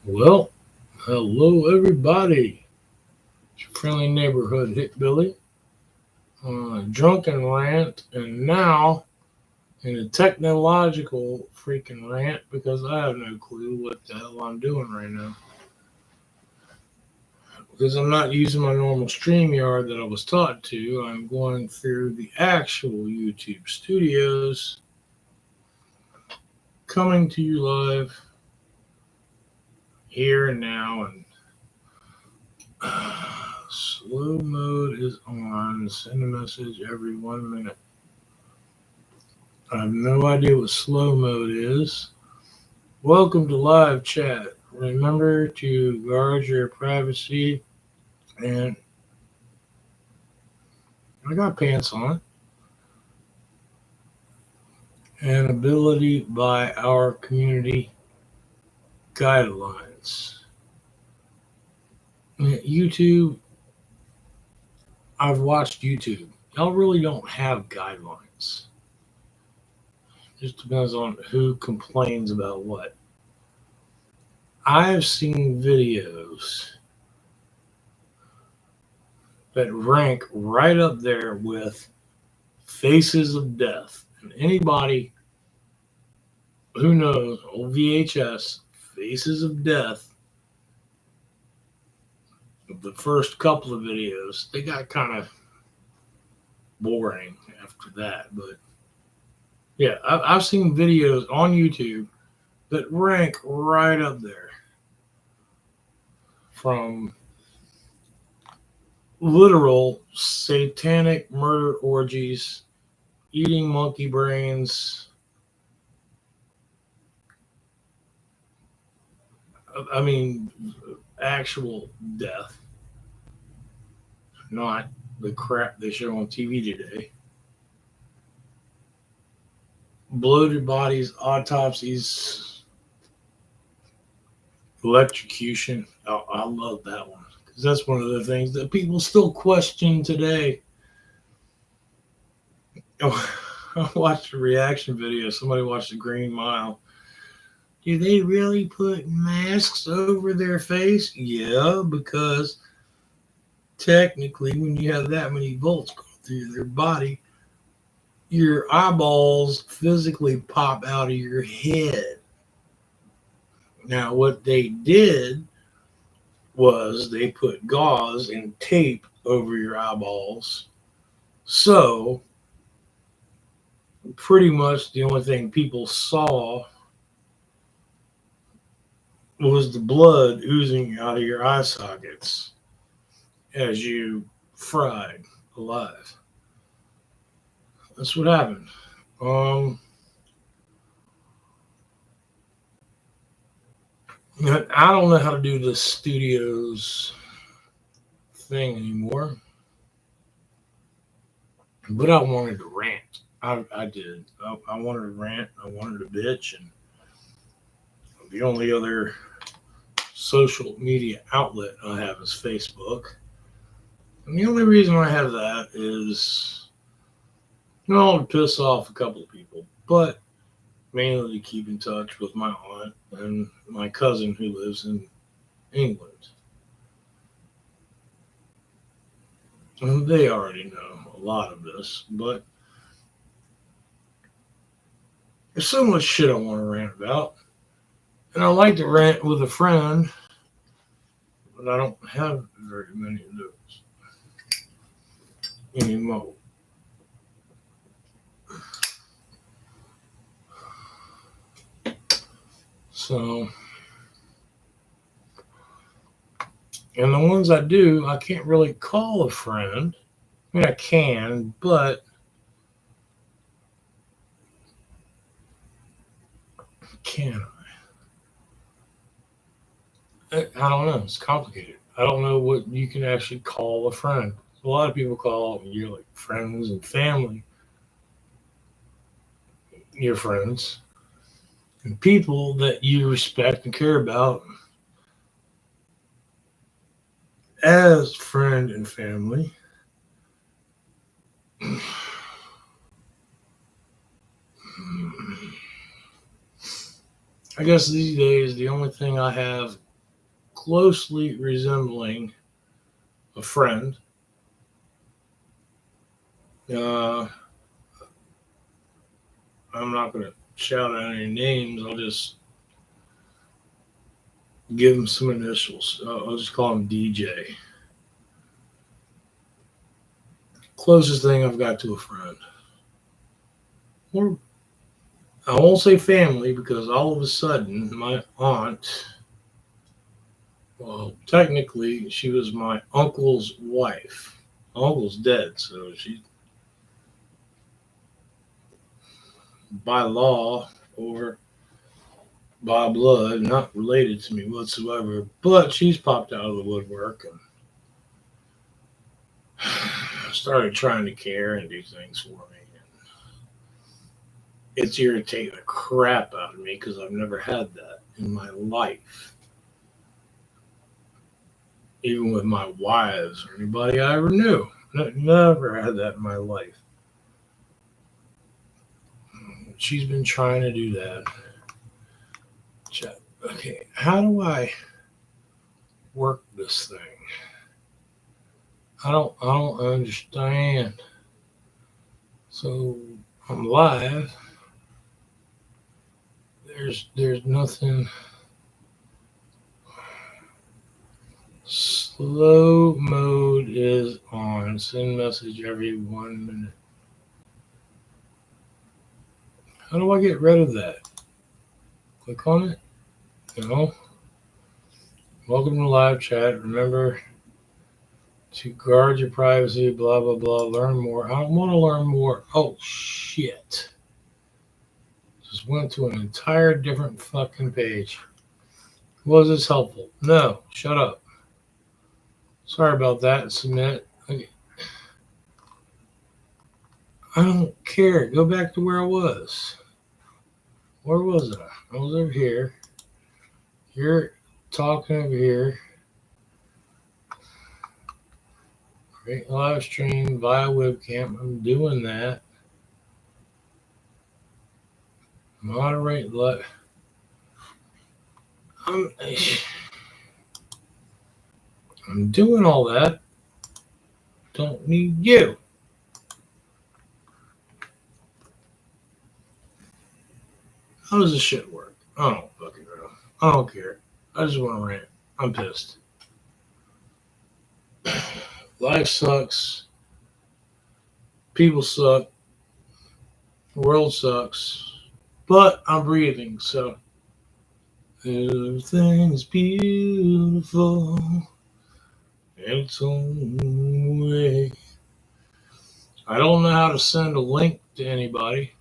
Well, hello everybody. It's your friendly neighborhood Hick Billy on a drunken rant, and now in a technological freaking rant because I have no clue what the hell I'm doing right now. Because I'm not using my normal StreamYard that I was taught to, I'm going through the actual YouTube studios, coming to you live here and now. And slow mode is on. Send a message every 1 minute. I have no idea what slow mode is. Welcome to live chat. Remember to guard your privacy. And I got pants on. And ability by our community guidelines. YouTube, I've watched YouTube. Y'all really don't have guidelines. Just depends on who complains about what. I've seen videos that rank right up there with Faces of Death. And anybody who knows old VHS Faces of Death, the first couple of videos, they got kind of boring after that. But yeah, I've seen videos on YouTube that rank right up there from literal satanic murder orgies, eating monkey brains. I mean, actual death, not the crap they show on TV today. Bloated bodies, autopsies, electrocution. Oh, I love that one because that's one of the things that people still question today. Oh, I watched a reaction video. Somebody watched the Green Mile. Do they really put masks over their face? Yeah, because technically, when you have that many volts going through their body, your eyeballs physically pop out of your head. Now, what they did was they put gauze and tape over your eyeballs. So, pretty much the only thing people saw was the blood oozing out of your eye sockets as you fried alive. That's what happened. Um, I don't know how to do the studios thing anymore, but I wanted to rant. I did. I wanted to rant. I wanted to bitch, and the only other social media outlet I have is Facebook. And the only reason I have that is, to piss off a couple of people, but mainly to keep in touch with my aunt and my cousin who lives in England. And they already know a lot of this, but there's so much shit I want to rant about. And I like to rant with a friend, but I don't have very many of those anymore. So, and the ones I do, I can't really call a friend. I mean, I can, but can I don't know. It's complicated. I don't know what you can actually call a friend. A lot of people call you like friends and family your friends, and people that you respect and care about as friend and family. I guess these days the only thing I have closely resembling a friend. Uh, I'm not going to shout out any names. I'll just give him some initials. I'll just call him DJ. Closest thing I've got to a friend. Or I won't say family because all of a sudden my aunt, well, technically she was my uncle's wife. My uncle's dead, so she, by law or by blood, not related to me whatsoever, but she's popped out of the woodwork and started trying to care and do things for me. It's irritating the crap out of me because I've never had that in my life. Even with my wives or anybody I ever knew. Never had that in my life. She's been trying to do that. Okay, how do I work this thing? I don't understand. So I'm live. There's nothing. Slow mode is on. Send message every 1 minute. How do I get rid of that? Click on it. No. Welcome to live chat. Remember to guard your privacy, blah, blah, blah. Learn more. I don't want to learn more. Oh, shit. Just went to an entire different fucking page. Was this helpful? No. Shut up. Sorry about that. Submit. Okay. I don't care. Go back to where I was. Where was I? I was over here. You're talking over here. Great live stream via webcam. I'm doing that. Moderate live. I'm doing all that. Don't need you. How does this shit work? I don't fucking know. I don't care. I just want to rant. I'm pissed. Life sucks. People suck. The world sucks. But I'm breathing, so everything's beautiful in its own way. I don't know how to send a link to anybody.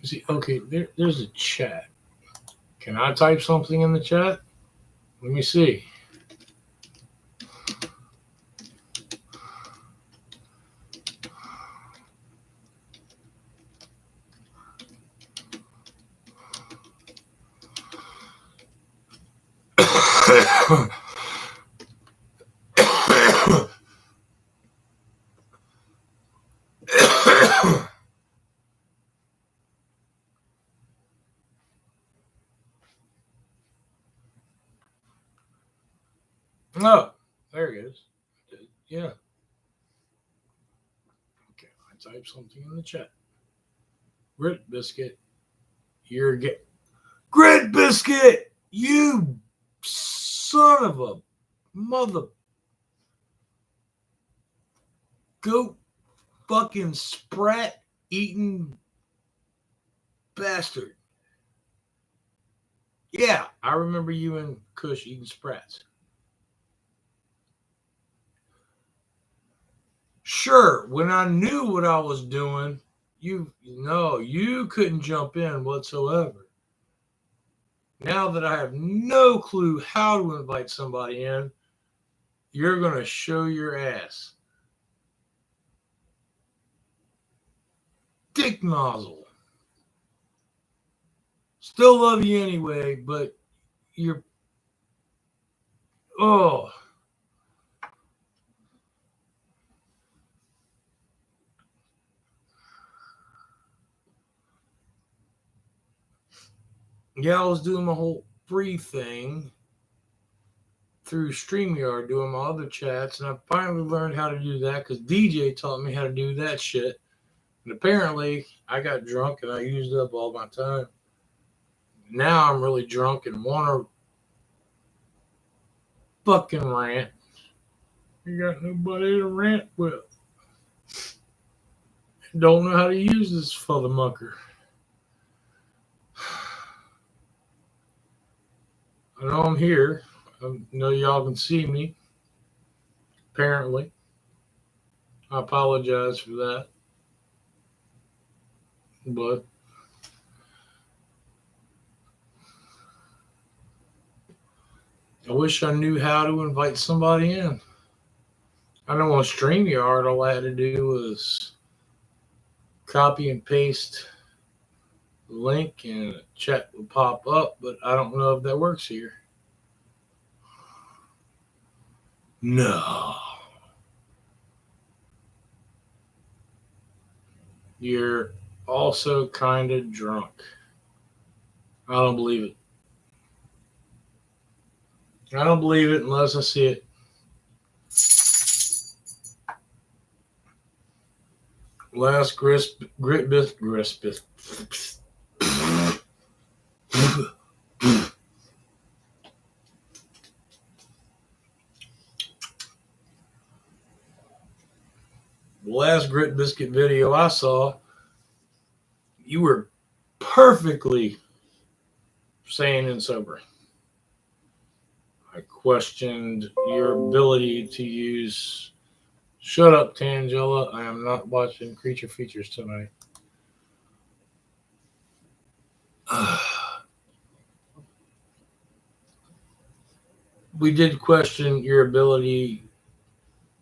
See, okay, there's a chat. Can I type something in the chat? Let me see. Oh, there it is. Yeah. Okay, I type something in the chat. Grit Biscuit, you're get Grit Biscuit, you son of a mother goat fucking sprat eating bastard. Yeah, I remember you and Kush eating sprats. Sure, when I knew what I was doing, you couldn't jump in whatsoever. Now that I have no clue how to invite somebody in, you're going to show your ass. Dick nozzle. Still love you anyway, but you're... Oh. Yeah, I was doing my whole free thing through StreamYard doing my other chats, and I finally learned how to do that because DJ taught me how to do that shit. And apparently, I got drunk and I used up all my time. Now I'm really drunk and want to fucking rant. You got nobody to rant with. Don't know how to use this motherfucker. I know I'm here. I know y'all can see me. Apparently. I apologize for that. But I wish I knew how to invite somebody in. I know on StreamYard all I had to do was copy and paste the link and a chat would pop up, but I don't know if that works here. No. You're also kind of drunk. I don't believe it. I don't believe it unless I see it. Last Grit Biscuit video I saw, you were perfectly sane and sober. I questioned your ability to use. Shut up, Tangela. I am not watching Creature Features tonight. We did question your ability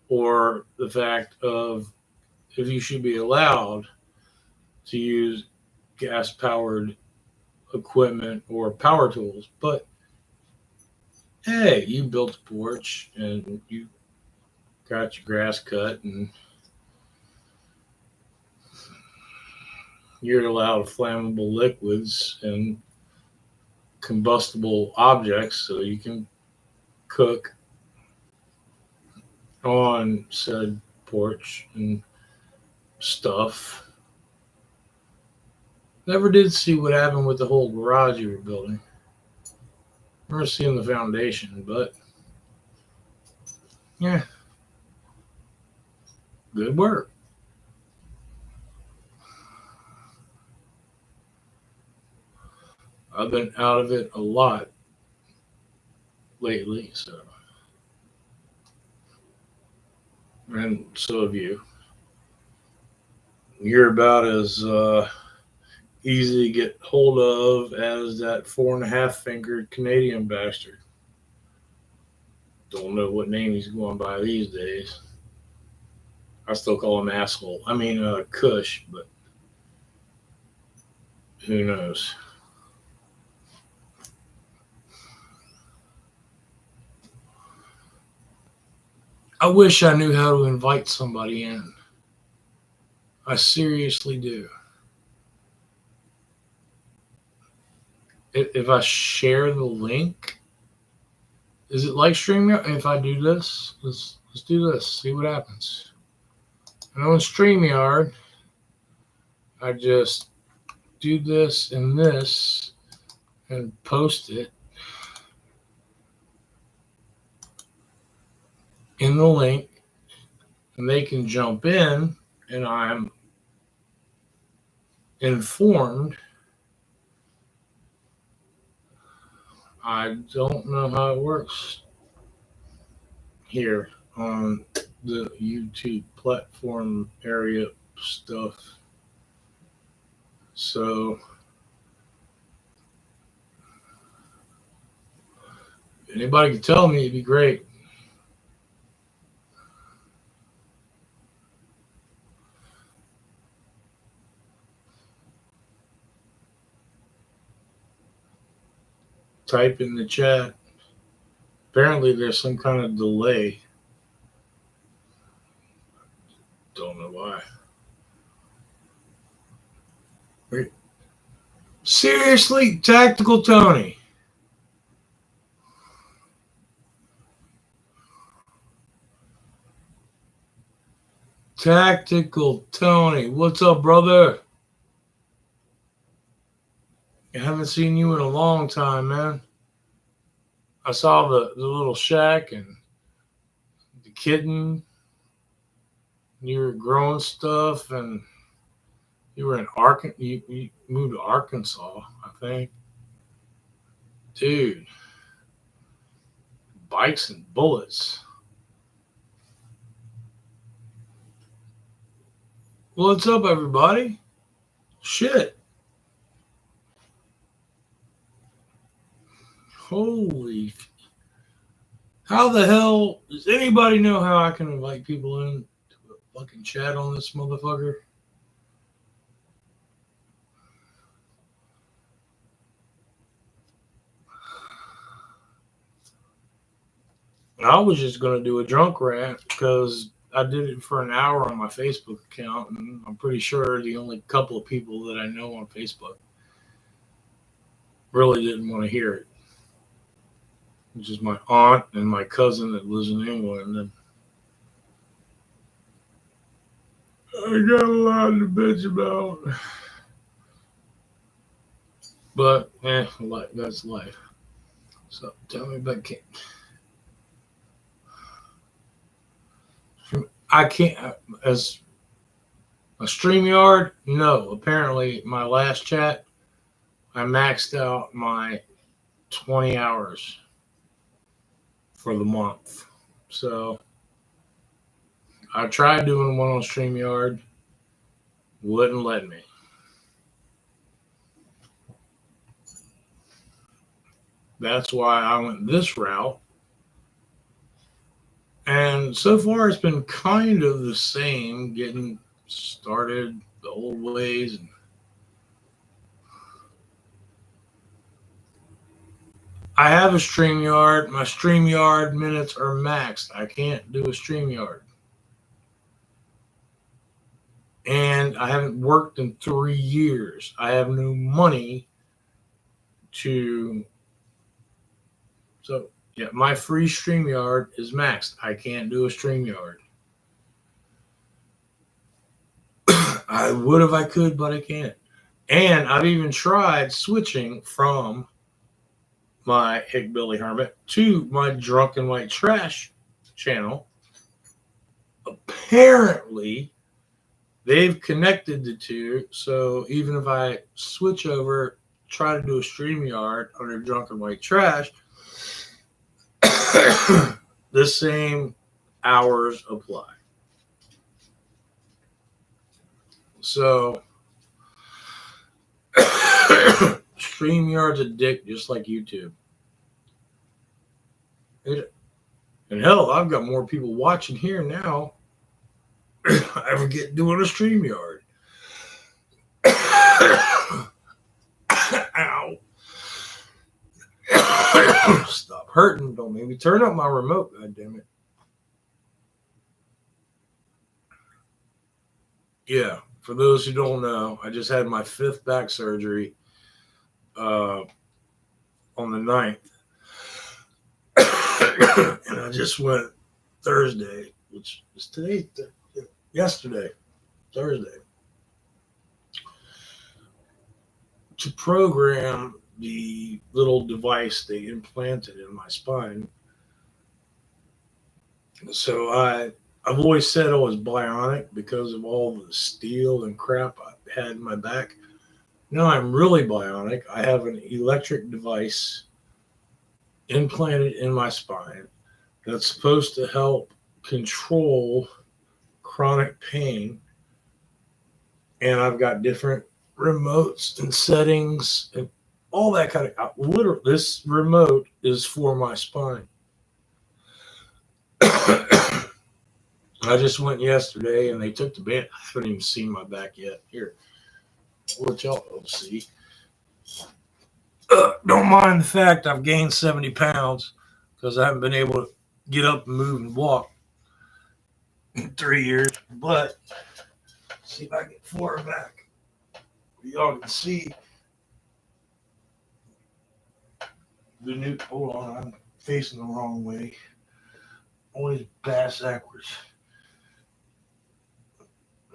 or the fact of if you should be allowed to use gas-powered equipment or power tools. But, hey, you built a porch and you got your grass cut and you're allowed flammable liquids and combustible objects so you can cook on said porch and stuff. Never did see what happened with the whole garage you were building. Never seen the foundation, but yeah, good work. I've been out of it a lot lately, so. And so have you. You're about as easy to get hold of as that 4.5 fingered Canadian bastard. Don't know what name he's going by these days. I still call him asshole. I mean, Kush, but who knows? I wish I knew how to invite somebody in. I seriously do. If I share the link, is it like StreamYard? If I do this, let's do this. See what happens. And on StreamYard, I just do this and this and post it in the link, and they can jump in, and I'm informed. I don't know how it works here on the YouTube platform area stuff. So if anybody could tell me, it'd be great. Type in the chat. Apparently there's some kind of delay. Don't know why. Wait. Seriously, Tactical Tony. Tactical Tony, what's up, brother? I haven't seen you in a long time, man. I saw the little shack and the kitten. You were growing stuff, and you were in Arkansas. You moved to Arkansas, I think. Dude, bikes and bullets. What's up, everybody? Shit. Holy. How the hell does anybody know how I can invite people in to a fucking chat on this motherfucker? I was just going to do a drunk rant because I did it for an hour on my Facebook account, and I'm pretty sure the only couple of people that I know on Facebook really didn't want to hear it, which is my aunt and my cousin that lives in England. And I got a lot to bitch about. But, that's life. So tell me about Kim. I can't, as a StreamYard, no. Apparently, my last chat, I maxed out my 20 hours for the month. So I tried doing one on StreamYard, wouldn't let me. That's why I went this route. And so far, it's been kind of the same, getting started the old ways. And I have a StreamYard. My StreamYard minutes are maxed. I can't do a StreamYard. And I haven't worked in 3 years. I have no money to. So, yeah, my free StreamYard is maxed. I can't do a StreamYard. I would if I could, but I can't. And I've even tried switching from my Hickbilly Hermit to my Drunken White Trash channel. Apparently, they've connected the two, so even if I switch over, try to do a StreamYard under Drunken White Trash, the same hours apply. So, StreamYard's a dick just like YouTube. And hell, I've got more people watching here now I ever get doing a StreamYard. Ow. Stop hurting. Don't make me turn up my remote, goddammit. Yeah, for those who don't know, I just had my 5th back surgery on the 9th. And I just went Thursday, which is today, yesterday, Thursday, to program the little device they implanted in my spine. So I've always said I was bionic because of all the steel and crap I had in my back. Now I'm really bionic. I have an electric device implanted in my spine that's supposed to help control chronic pain. And I've got different remotes and settings and all that kind of. Literally, this remote is for my spine. I just went yesterday and they took the band. I haven't even seen my back yet. Here, let y'all see. Don't mind the fact I've gained 70 pounds because I haven't been able to get up and move and walk in 3 years. But see if I can get far back. Y'all can see the new. Hold on, I'm facing the wrong way. Always bass backwards.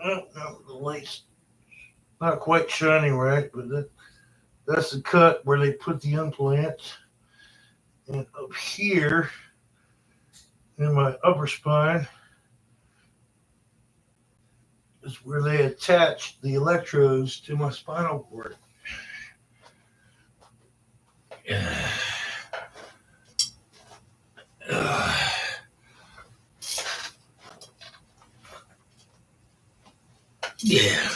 Oh, no, the light's not quite shining right, but that's the cut where they put the implant. And up here in my upper spine is where they attach the electrodes to my spinal cord. Yeah. Yeah.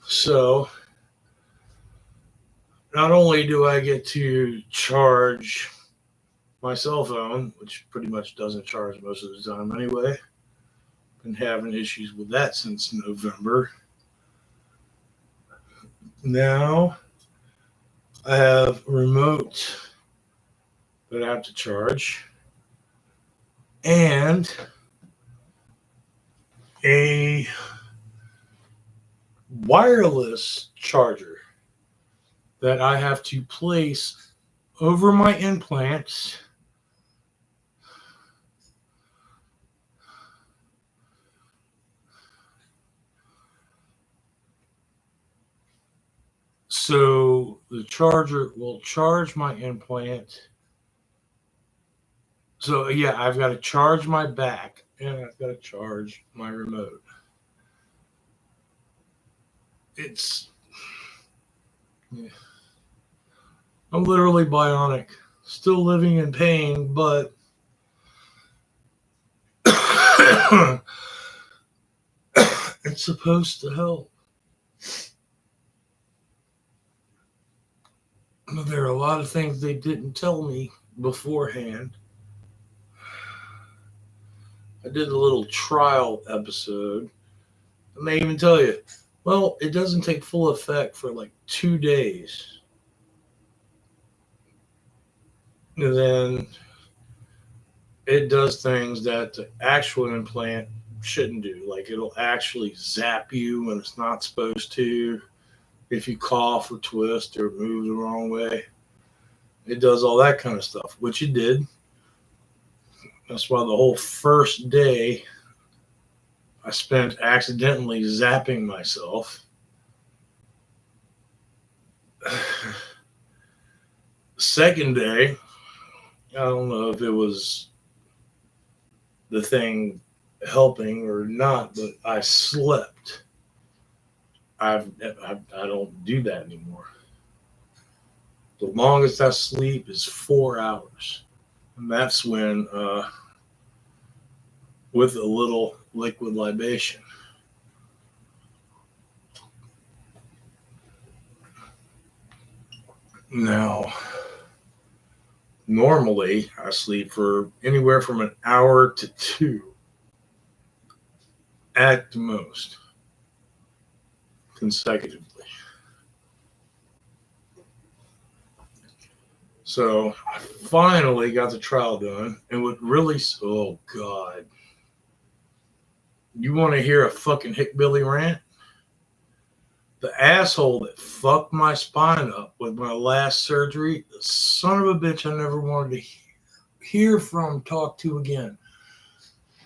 So, not only do I get to charge my cell phone, which pretty much doesn't charge most of the time anyway, been having issues with that since November. Now I have a remote that I have to charge and a wireless charger that I have to place over my implants so the charger will charge my implant. So yeah, I've got to charge my back and I've got to charge my remote. It's yeah. I'm literally bionic, still living in pain, but it's supposed to help. There are a lot of things they didn't tell me beforehand. I did a little trial episode, and they even tell you, well, it doesn't take full effect for like 2 days. And then it does things that the actual implant shouldn't do. Like it'll actually zap you when it's not supposed to. If you cough or twist or move the wrong way, it does all that kind of stuff, which it did. That's why the whole first day I spent accidentally zapping myself. Second day, I don't know if it was the thing helping or not, but I slept. I don't do that anymore. The longest I sleep is 4 hours. And that's when, with a little liquid libation. Now, normally I sleep for anywhere from an hour to 2 at the most consecutively. So I finally got the trial done, and what really, oh God. You want to hear a fucking hickbilly rant? The asshole that fucked my spine up with my last surgery, the son of a bitch I never wanted to hear from, talk to again.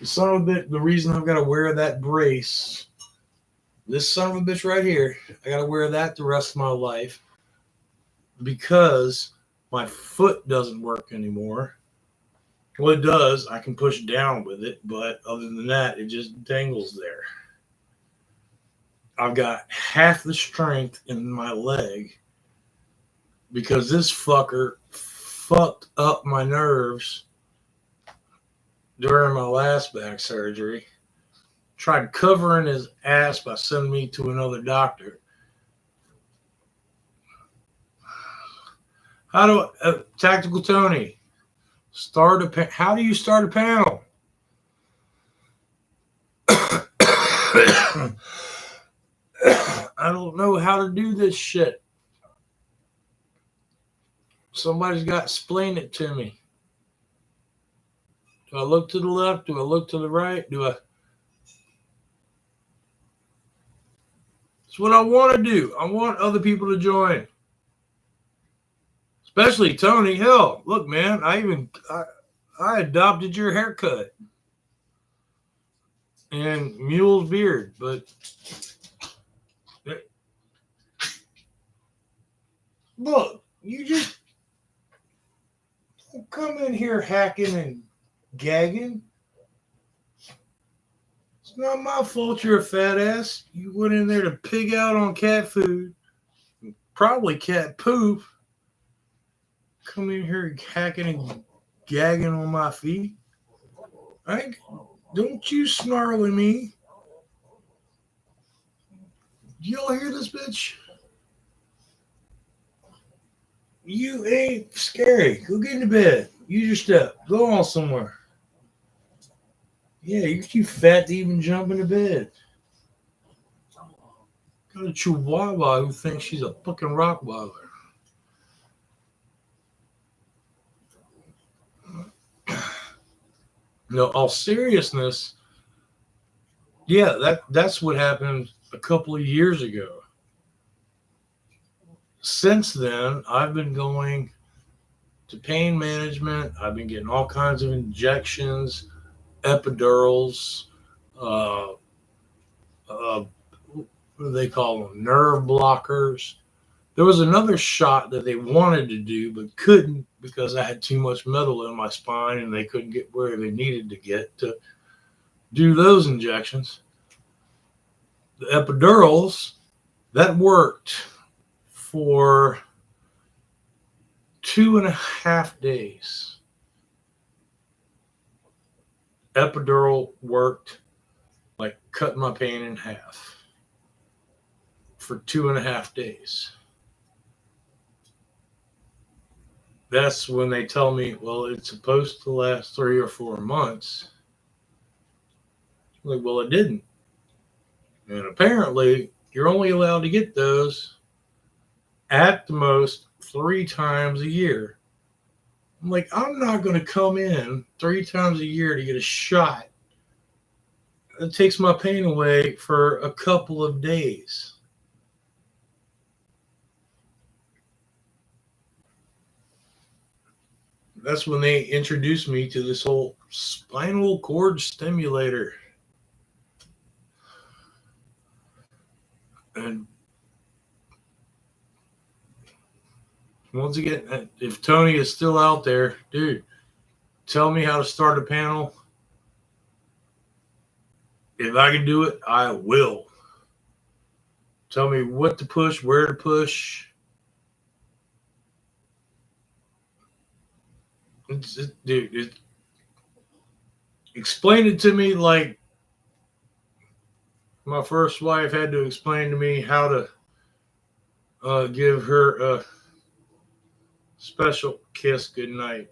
The son of a bitch, the reason I've got to wear that brace, this son of a bitch right here, I got to wear that the rest of my life because my foot doesn't work anymore. Well, it does. I can push down with it, but other than that, it just dangles there. I've got half the strength in my leg because this fucker fucked up my nerves during my last back surgery. Tried covering his ass by sending me to another doctor. How do Tactical Tony how do you start a panel? I don't know how to do this shit. Somebody's got to explain it to me. Do I look to the left? Do I look to the right? It's what I want to do. I want other people to join. Especially Tony. Hell, look, man, I adopted your haircut. and mule's beard. But look, you just don't come in here hacking and gagging. It's not my fault you're a fat ass. You went in there to pig out on cat food, probably cat poop. Come in here hacking and gagging on my feet. I don't you snarl at me. Y'all hear this bitch? You ain't scary. Go get into bed. Use your step. Go on somewhere. Yeah, you're too fat to even jump into bed. Got a chihuahua who thinks she's a fucking Rottweiler. No, all seriousness, yeah, that's what happened a couple of years ago. Since then, I've been going to pain management. I've been getting all kinds of injections, epidurals, uh, what do they call them? Nerve blockers. There was another shot that they wanted to do but couldn't because I had too much metal in my spine and they couldn't get where they needed to get to do those injections. The epidurals, that worked for 2.5 days. Epidural worked like cut my pain in half for 2.5 days. That's when they tell me, well, it's supposed to last 3 or 4 months. I'm like, well, it didn't. And apparently, you're only allowed to get those at the most 3 times a year. I'm like, I'm not going to come in 3 times a year to get a shot. It takes my pain away for a couple of days. That's when they introduced me to this whole spinal cord stimulator. And once again, if Tony is still out there, dude, tell me how to start a panel. If I can do it, I will. Tell me what to push, where to push. Dude, explain it to me like my first wife had to explain to me how to give her a special kiss goodnight.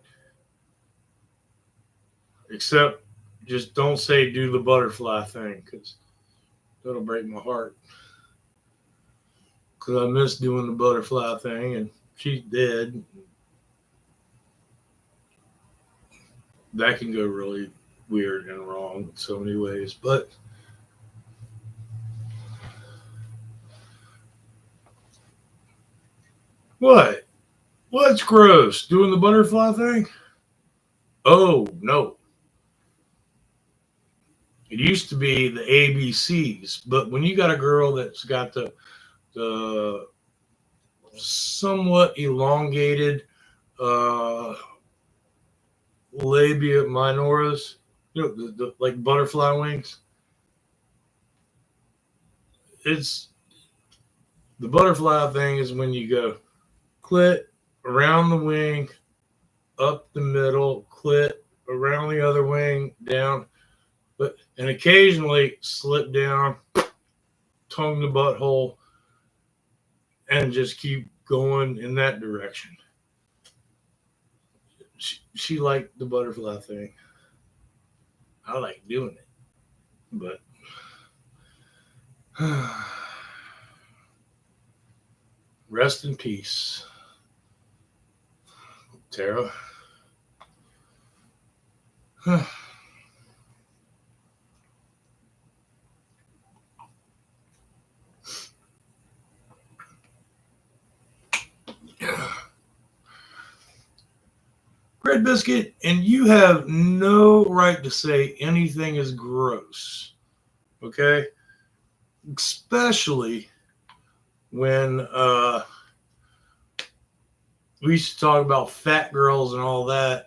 Except just don't say do the butterfly thing because that'll break my heart. Because I miss doing the butterfly thing and she's dead. That can go really weird and wrong in so many ways. But what? What's gross? Doing the butterfly thing? Oh, no. It used to be the ABCs, but when you got a girl that's got the somewhat elongated labia minoris, the like butterfly wings, it's the butterfly thing is when you go clit around the wing, up the middle, clit around the other wing, down, but and occasionally slip down, tongue the butthole, and just keep going in that direction. She liked the butterfly thing. I like doing it, but rest in peace, Tara. Red Biscuit, and you have no right to say anything is gross. Okay? Especially when we used to talk about fat girls and all that.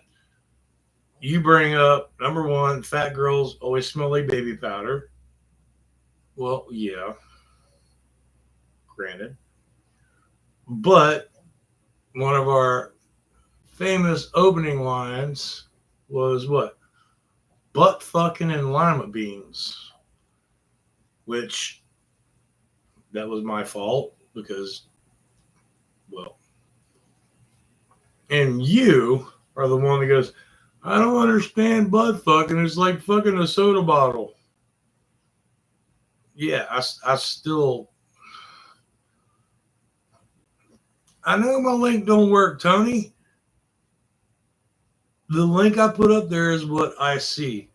You bring up, number one, fat girls always smell like baby powder. Well, yeah, granted. But one of our famous opening lines was what? Butt fucking and lima beans, which that was my fault because, well, and you are the one that goes, I don't understand butt fucking. It's like fucking a soda bottle. Yeah, I still, I know my link don't work, Tony. The link I put up there is what I see.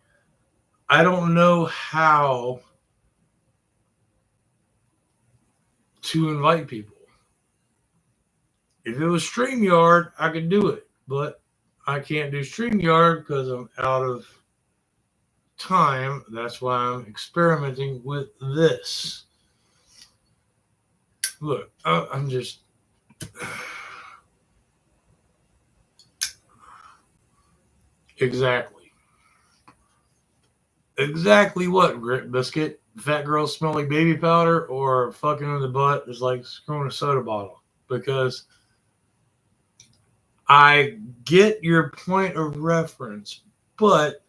I don't know how to invite people. If it was StreamYard, I could do it, but I can't do StreamYard because I'm out of time. That's why I'm experimenting with this. Look, I'm just. Exactly. Exactly what, Grit Biscuit? Fat girls smell like baby powder or fucking in the butt is like screwing a soda bottle. Because I get your point of reference, but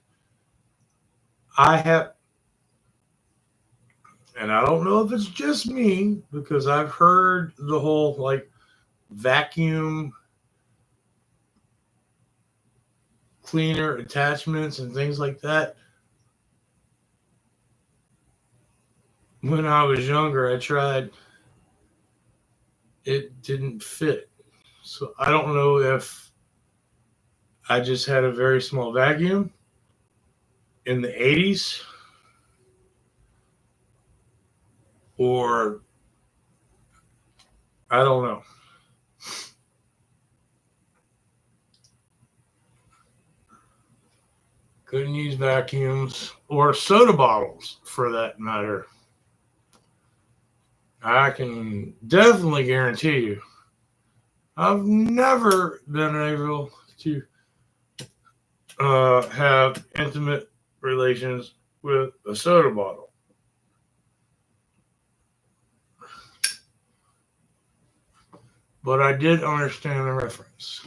I have, and I don't know if it's just me because I've heard the whole like vacuum cleaner attachments and things like that. When I was younger, I tried, it didn't fit. So I don't know if I just had a very small vacuum in the 80s or I don't know. Couldn't use vacuums or soda bottles for that matter. I can definitely guarantee you, I've never been able to have intimate relations with a soda bottle. But I did understand the reference.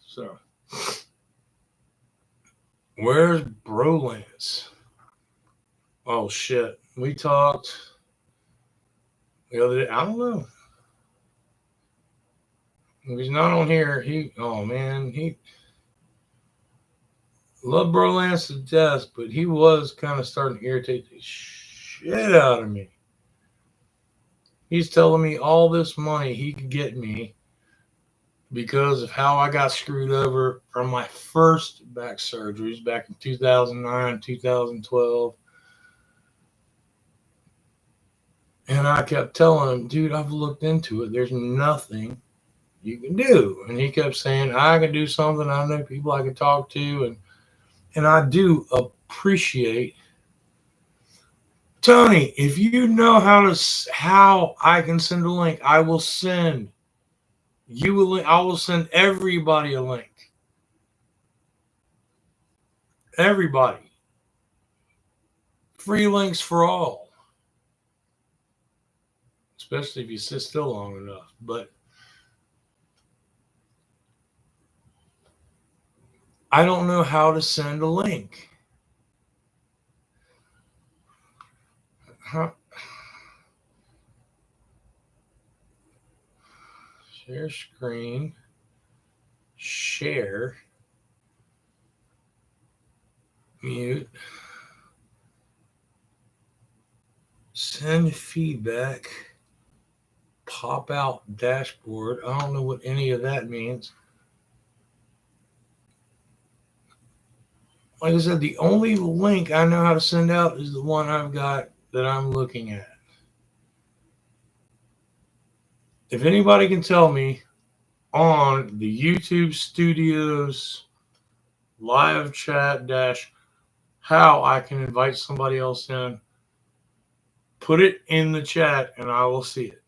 So, where's Brolance? Oh shit. We talked the other day. I don't know. If he's not on here, oh man, he loved Brolance to death, but he was kind of starting to irritate the shit out of me. He's telling me all this money he could get me because of how I got screwed over from my first back surgeries back in 2009, 2012. And I kept telling him, dude, I've looked into it. There's nothing you can do. And he kept saying, I can do something. I know people I can talk to. And I do appreciate Tony. If you know how I can send a link, I will send you a link. I will send everybody a link. Everybody. Free links for all. Especially if you sit still long enough. But I don't know how to send a link. Huh? Share screen. Share. Mute. Send feedback. Pop out dashboard. I don't know what any of that means. Like I said, the only link I know how to send out is the one I've got that I'm looking at. If anybody can tell me on the YouTube Studios live chat dash how I can invite somebody else in. Put it in the chat and I will see it.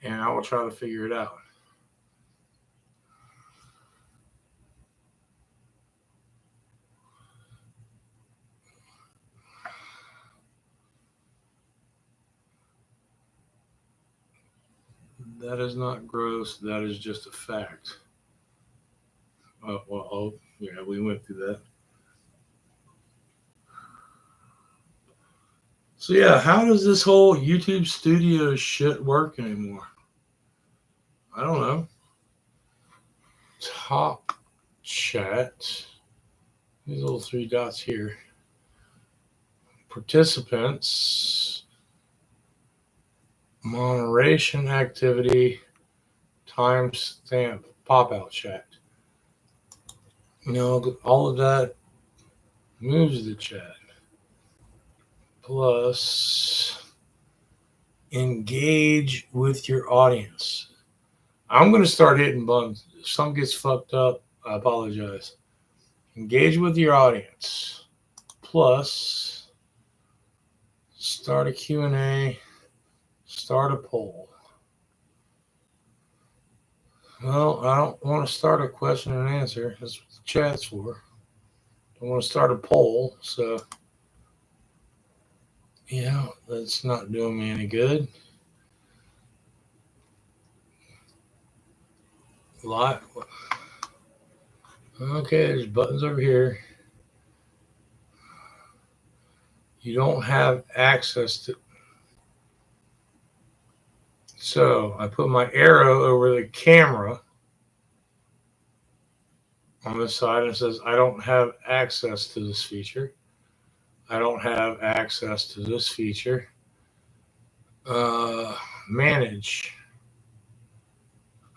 And I will try to figure it out. That is not gross. That is just a fact. Yeah, we went through that. So yeah, how does this whole YouTube studio shit work anymore? I don't know. Top chat. These little three dots here. Participants. Moderation activity. Timestamp. Pop out chat. All of that moves the chat. Plus, engage with your audience. I'm going to start hitting buttons. If something gets fucked up, I apologize. Engage with your audience. Plus, start a Q&A. Start a poll. Well, I don't want to start a question and answer. That's what the chat's for. I want to start a poll. So, yeah, that's not doing me any good. Lot. Okay, there's buttons over here. You don't have access to. So I put my arrow over the camera on this side and it says, I don't have access to this feature. I don't have access to this feature. Manage.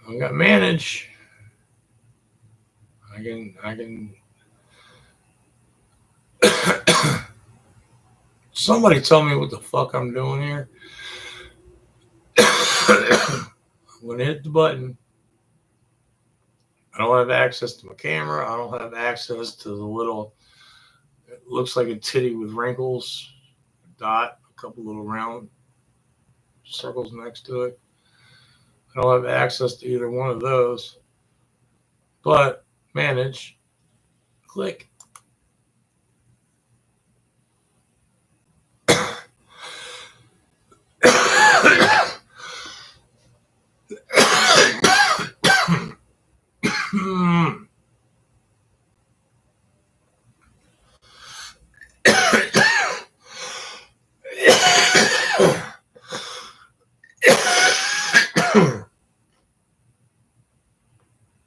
I got manage. I can. Somebody tell me what the fuck I'm doing here. I'm going to hit the button. I don't have access to my camera. I don't have access to the little, it looks like a titty with wrinkles, a dot, a couple little round circles next to it. I don't have access to either one of those. But manage, click.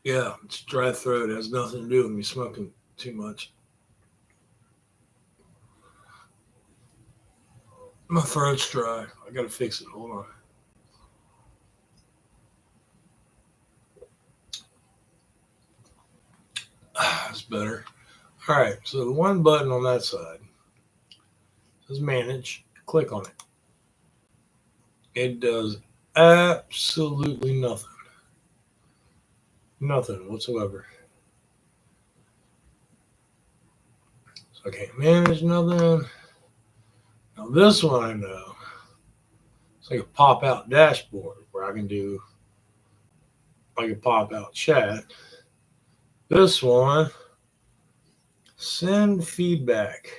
Yeah, it's dry throat. It has nothing to do with me smoking too much. My throat's dry. I gotta fix it. Hold on. That's better. All right, so the one button on that side says manage. Click on it. It does absolutely nothing. Nothing whatsoever. So I can't manage nothing. Now this one I know. It's like a pop-out dashboard where I can do like a pop-out chat. This one, send feedback.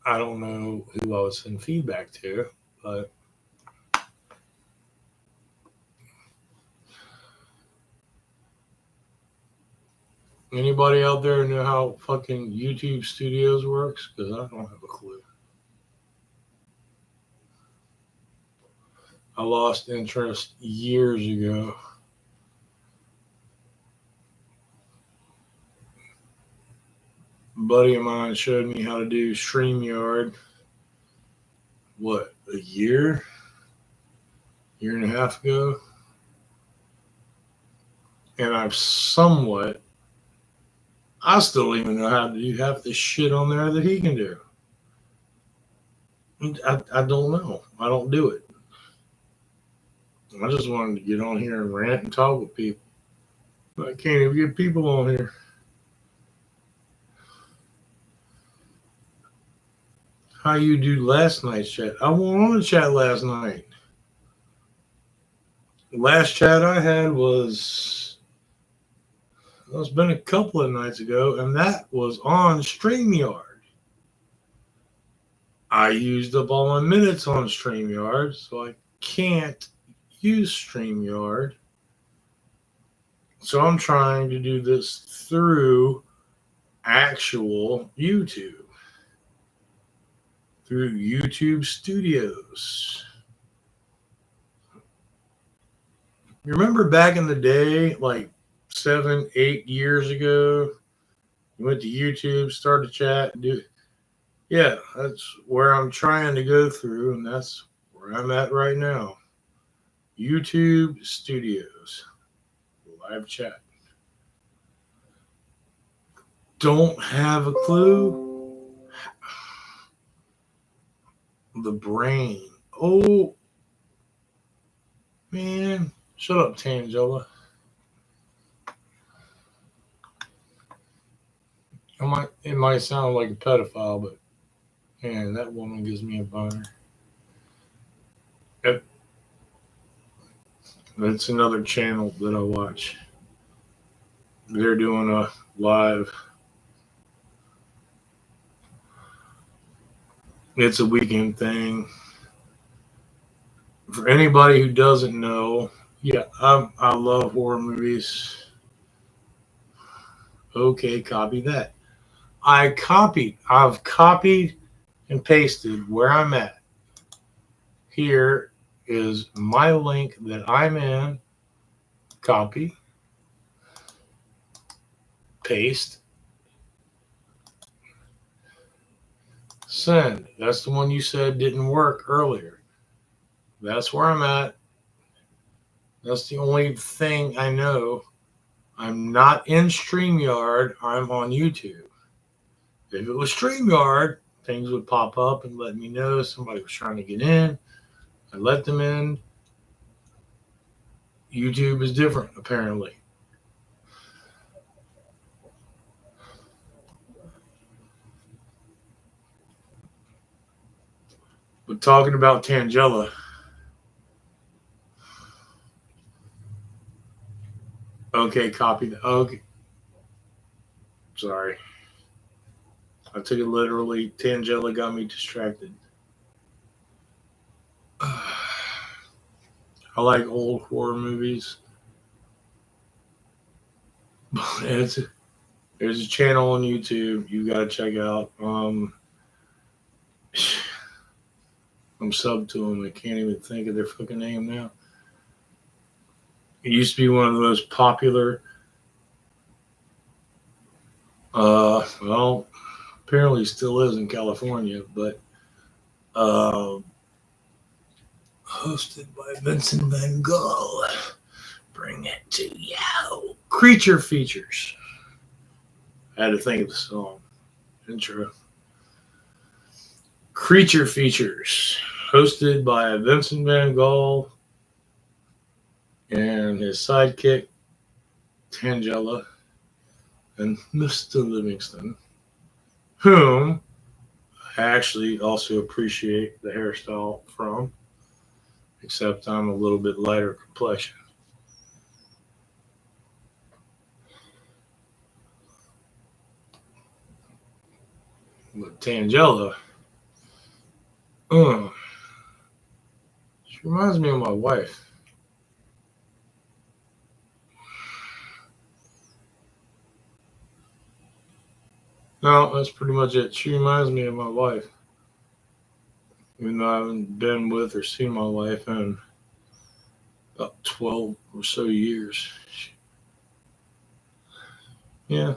I don't know who I would send feedback to, but anybody out there know how fucking YouTube Studios works? Because I don't have a clue. I lost interest years ago. A buddy of mine showed me how to do StreamYard. What, a year and a half ago? And I still don't even know how to do half the shit on there that he can do. I don't know. I don't do it. I just wanted to get on here and rant and talk with people. But I can't even get people on here. how you do last night's chat. I went on the chat last night. Last chat I had was, well, it's been a couple of nights ago, and that was on StreamYard. I used up all my minutes on StreamYard, so I can't use StreamYard. So I'm trying to do this through actual YouTube, through YouTube Studios. You remember back in the day, like 7, 8 years ago, you went to YouTube, started chat, yeah, that's where I'm trying to go through, and that's where I'm at right now. YouTube Studios, live chat. Don't have a clue. The brain. Oh, man. Shut up, Tangela. It might sound like a pedophile, but man, that woman gives me a boner. Yep. That's another channel that I watch. They're doing a live. It's a weekend thing. For anybody who doesn't know, yeah, I love horror movies. Okay, copy that. I've copied and pasted where I'm at. Here is my link that I'm in. Copy, paste, send. That's the one you said didn't work earlier. That's where I'm at. That's the only thing I know. I'm not in StreamYard. I'm on YouTube. If it was StreamYard, things would pop up and let me know somebody was trying to get in. I let them in. YouTube is different, apparently. But talking about Tangela, okay, copy that. Okay, sorry, I took it literally. Tangela got me distracted. I like old horror movies. There's a channel on YouTube you gotta check out. I'm sub to them. I can't even think of their fucking name now. It used to be one of the most popular. Well, apparently still is in California, but hosted by Vincent Van Gogh. Bring it to you. Creature Features. I had to think of the song. Intro. Creature Features. Hosted by Vincent Van Gogh and his sidekick, Tangela, and Mr. Livingston, whom I actually also appreciate the hairstyle from, except I'm a little bit lighter complexion. But Tangela, she reminds me of my wife. No, that's pretty much it. She reminds me of my wife. Even though I haven't been with or seen my wife in about 12 or so years. Yeah.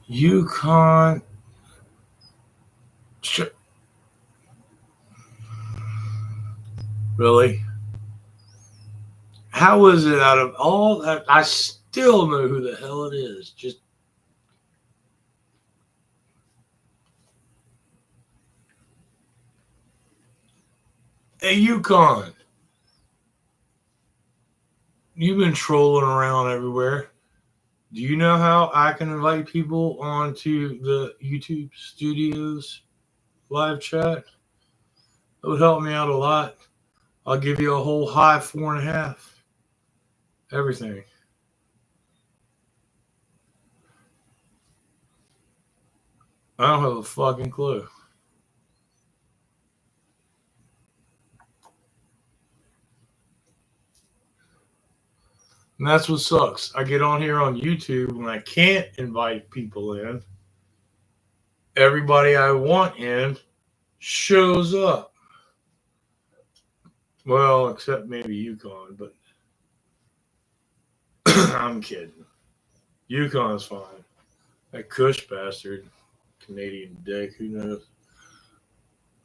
Yukon. Really? How is it out of all that? I still know who the hell it is. Just a Yukon. You've been trolling around everywhere. Do you know how I can invite people onto the YouTube Studios live chat? It would help me out a lot. I'll give you a whole high 4.5. Everything. I don't have a fucking clue. And that's what sucks. I get on here on YouTube and I can't invite people in. Everybody I want in shows up. Well, except maybe Yukon, but I'm kidding. Yukon's fine. That Kush bastard, Canadian dick, who knows?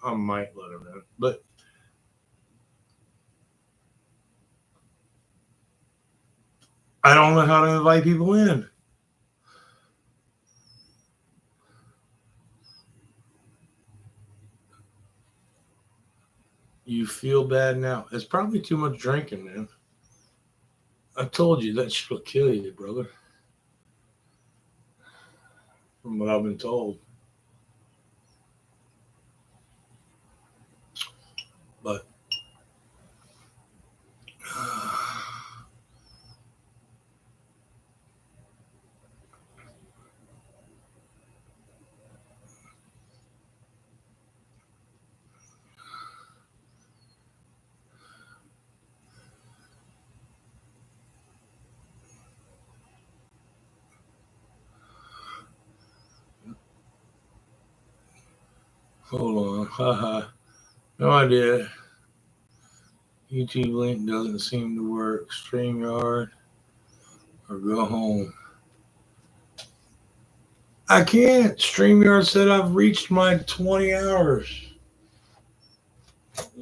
I might let him in. But I don't know how to invite people in. You feel bad now. It's probably too much drinking, man. I told you that shit will kill you, brother. From what I've been told. But hold on. Haha. No idea. YouTube link doesn't seem to work. StreamYard or go home. I can't. StreamYard said I've reached my 20 hours.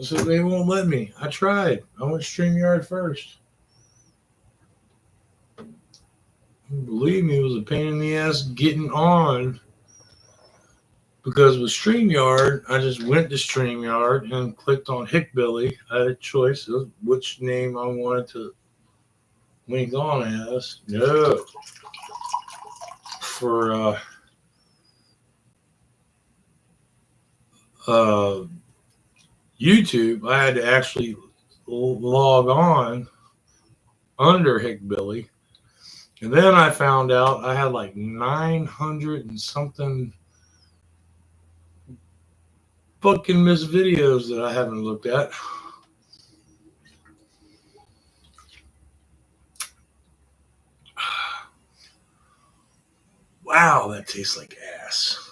So they won't let me. I tried. I went StreamYard first. Believe me, it was a pain in the ass getting on. Because with StreamYard, I just went to StreamYard and clicked on Hickbilly. I had a choice of which name I wanted to link on as. No. For YouTube, I had to actually log on under Hickbilly. And then I found out I had like 900 and something fucking missed videos that I haven't looked at. Wow, that tastes like ass.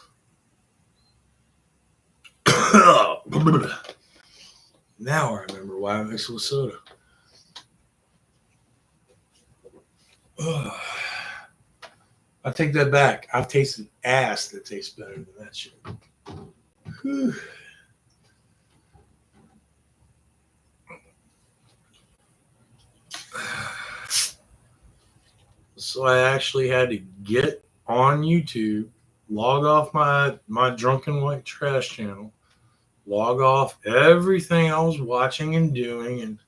Now I remember why I mixed with soda. I take that back. I've tasted ass that tastes better than that shit. Whew. So I actually had to get on YouTube, log off my Drunken White Trash channel, log off everything I was watching and doing, and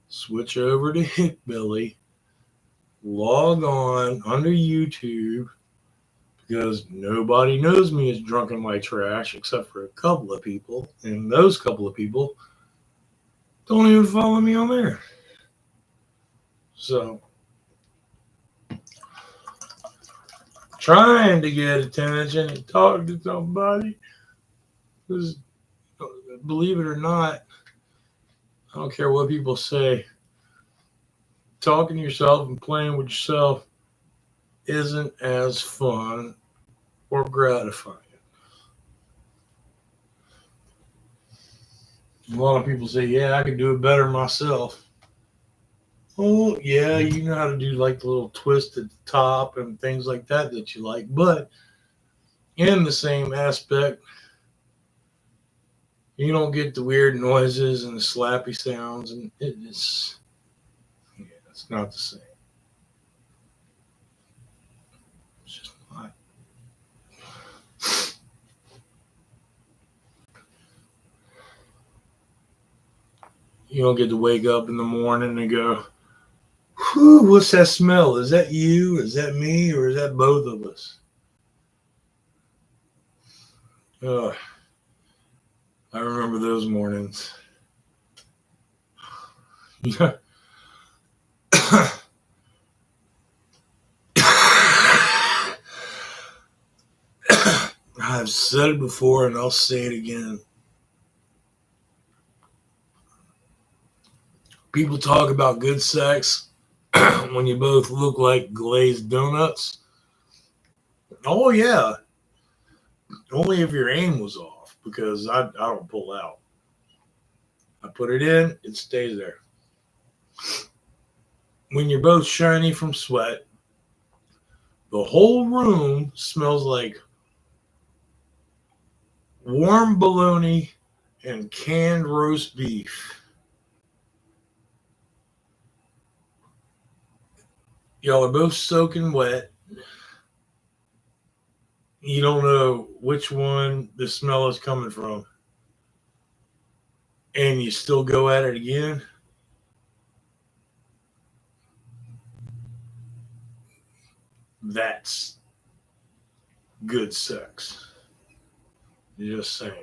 switch over to Hickbilly, log on under YouTube, because nobody knows me as Drunken White Trash except for a couple of people, and those couple of people don't even follow me on there. So, trying to get attention and talk to somebody, because believe it or not, I don't care what people say, talking to yourself and playing with yourself isn't as fun or gratifying. A lot of people say, yeah, I could do it better myself. Oh, yeah, you know how to do like the little twist at the top and things like that you like. But in the same aspect, you don't get the weird noises and the slappy sounds, and it's not the same. It's just not. You don't get to wake up in the morning and go, Whew, what's that smell? Is that you? Is that me? Or is that both of us? Ugh, I remember those mornings. I've said it before and I'll say it again. People talk about good sex when you both look like glazed donuts. Oh, yeah. Only if your aim was off, because I don't pull out. I put it in, it stays there. When you're both shiny from sweat, the whole room smells like warm bologna and canned roast beef. Y'all are both soaking wet. You don't know which one the smell is coming from. And you still go at it again. That's good sex. Just saying.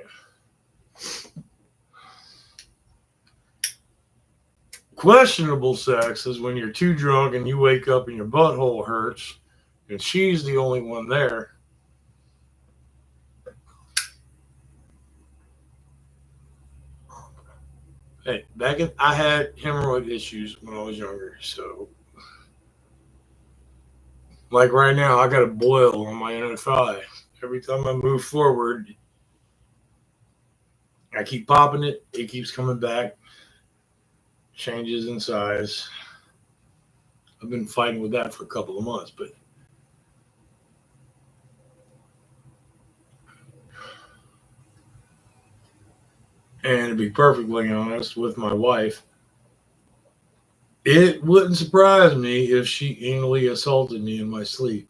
Questionable sex is when you're too drunk and you wake up and your butthole hurts and she's the only one there. Hey, I had hemorrhoid issues when I was younger, so like right now, I got a boil on my inner thigh. Every time I move forward, I keep popping it. It keeps coming back. Changes in size. I've been fighting with that for a couple of months, but and to be perfectly honest with my wife, it wouldn't surprise me if she anally assaulted me in my sleep.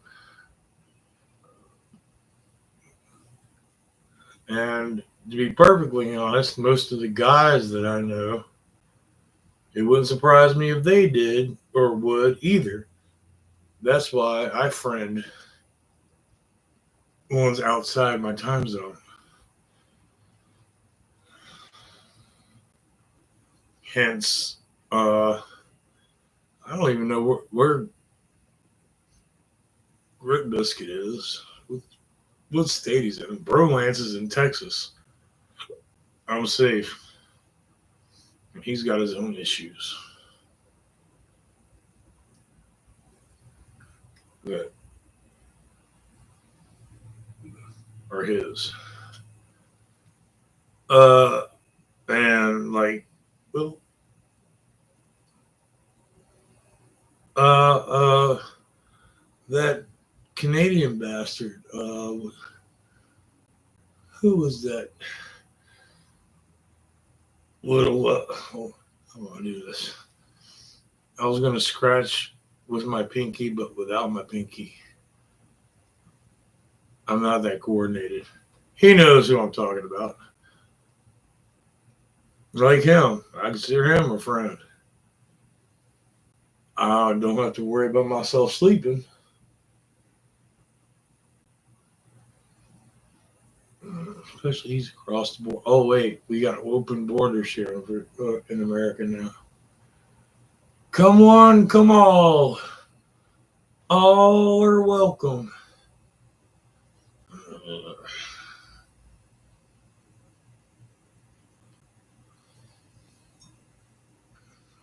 And to be perfectly honest, most of the guys that I know, it wouldn't surprise me if they did or would either. That's why I friend ones outside my time zone. Hence, I don't even know where Grit Biscuit is. What state he's in? Brolance is in Texas. I'm safe. And he's got his own issues that are his. Uh, and like, well, uh, uh, that Canadian bastard. Who was that? Little. Oh, I'm gonna do this. I was gonna scratch with my pinky, but without my pinky. I'm not that coordinated. He knows who I'm talking about. Like him, I consider him a friend. I don't have to worry about myself sleeping. Especially he's across the board. Oh wait, we got open borders here in America now. Come on, come all are welcome.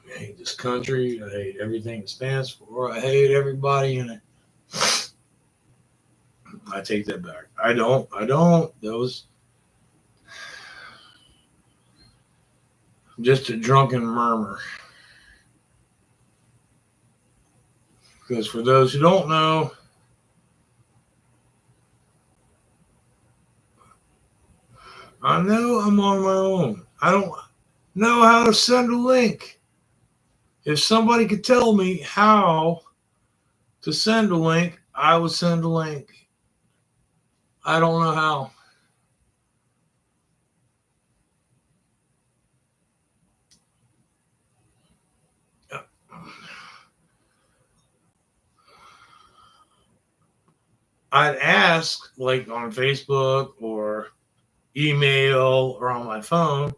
I hate this country. I hate everything it stands for. I hate everybody in it. I take that back. I don't. That was just a drunken murmur. Because for those who don't know, I know I'm on my own. I don't know how to send a link. If somebody could tell me how to send a link, I would send a link. I don't know how. I'd ask like on Facebook or email or on my phone,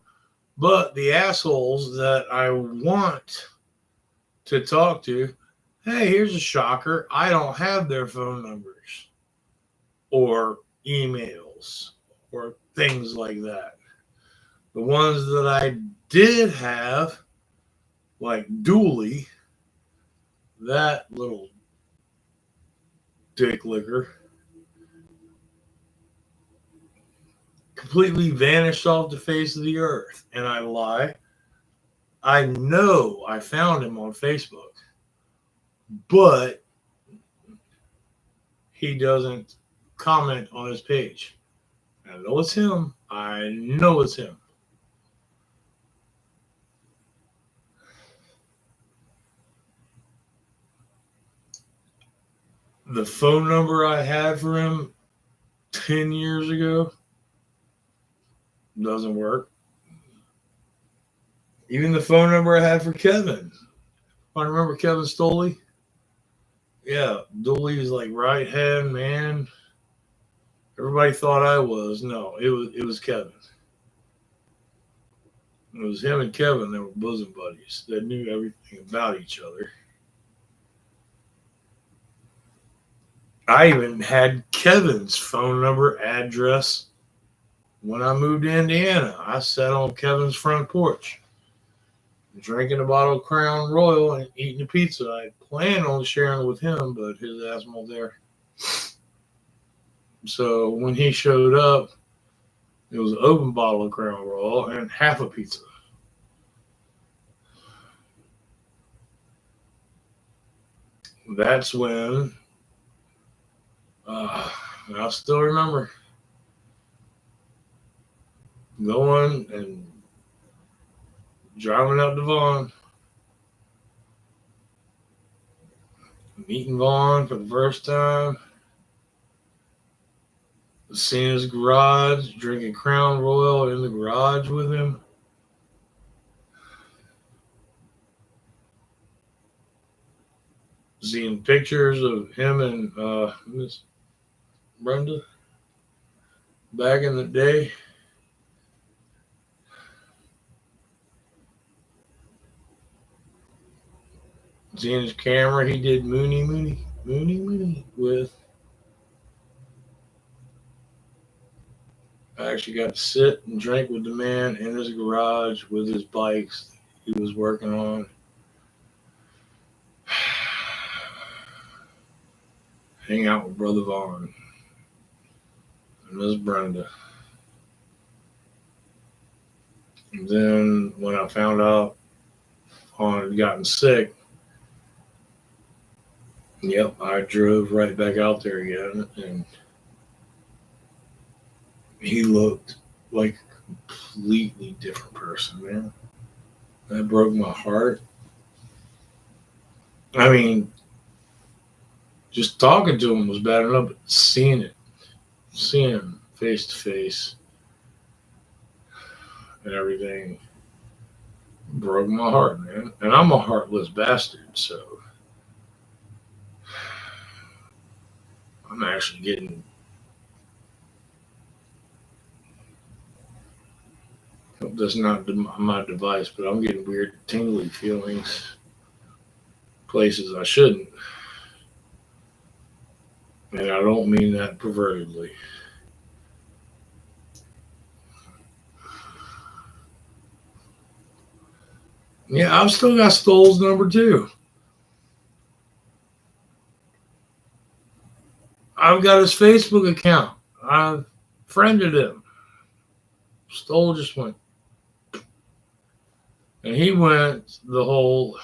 but the assholes that I want to talk to, hey, here's a shocker. I don't have their phone numbers or emails or things like that. The ones that I did have, like Dooley, that little dick licker, completely vanished off the face of the earth. And I lie. I know I found him on Facebook, but he doesn't comment on his page. I know it's him. I know it's him. The phone number I had for him 10 years ago doesn't work. Even the phone number I had for Kevin. I remember Kevin Stoley. Yeah, Dooley is like right hand man. Everybody thought I was. No, it was Kevin. It was him and Kevin that were bosom buddies that knew everything about each other. I even had Kevin's phone number, address when I moved to Indiana. I sat on Kevin's front porch, drinking a bottle of Crown Royal and eating a pizza. I planned on sharing it with him, but his ass wasn't there. So when he showed up, it was an open bottle of Crown Royal and half a pizza. That's when I still remember going and driving up to Vaughn, meeting Vaughn for the first time, seeing his garage, drinking Crown Royal in the garage with him. Seeing pictures of him and Miss Brenda back in the day. Seeing his camera he did Mooney with. I actually got to sit and drink with the man in his garage with his bikes he was working on. Hang out with Brother Vaughn and Miss Brenda. And then when I found out Vaughn had gotten sick, yep, I drove right back out there again, and he looked like a completely different person, man. That broke my heart. I mean, just talking to him was bad enough, but seeing him face to face and everything broke my heart, man. And I'm a heartless bastard, so I'm actually getting. Hope that's not my device, but I'm getting weird tingly feelings places I shouldn't. And I don't mean that pervertedly. Yeah, I've still got Stoll's number too. I've got his Facebook account. I've friended him. Stoll just went. And he went the whole,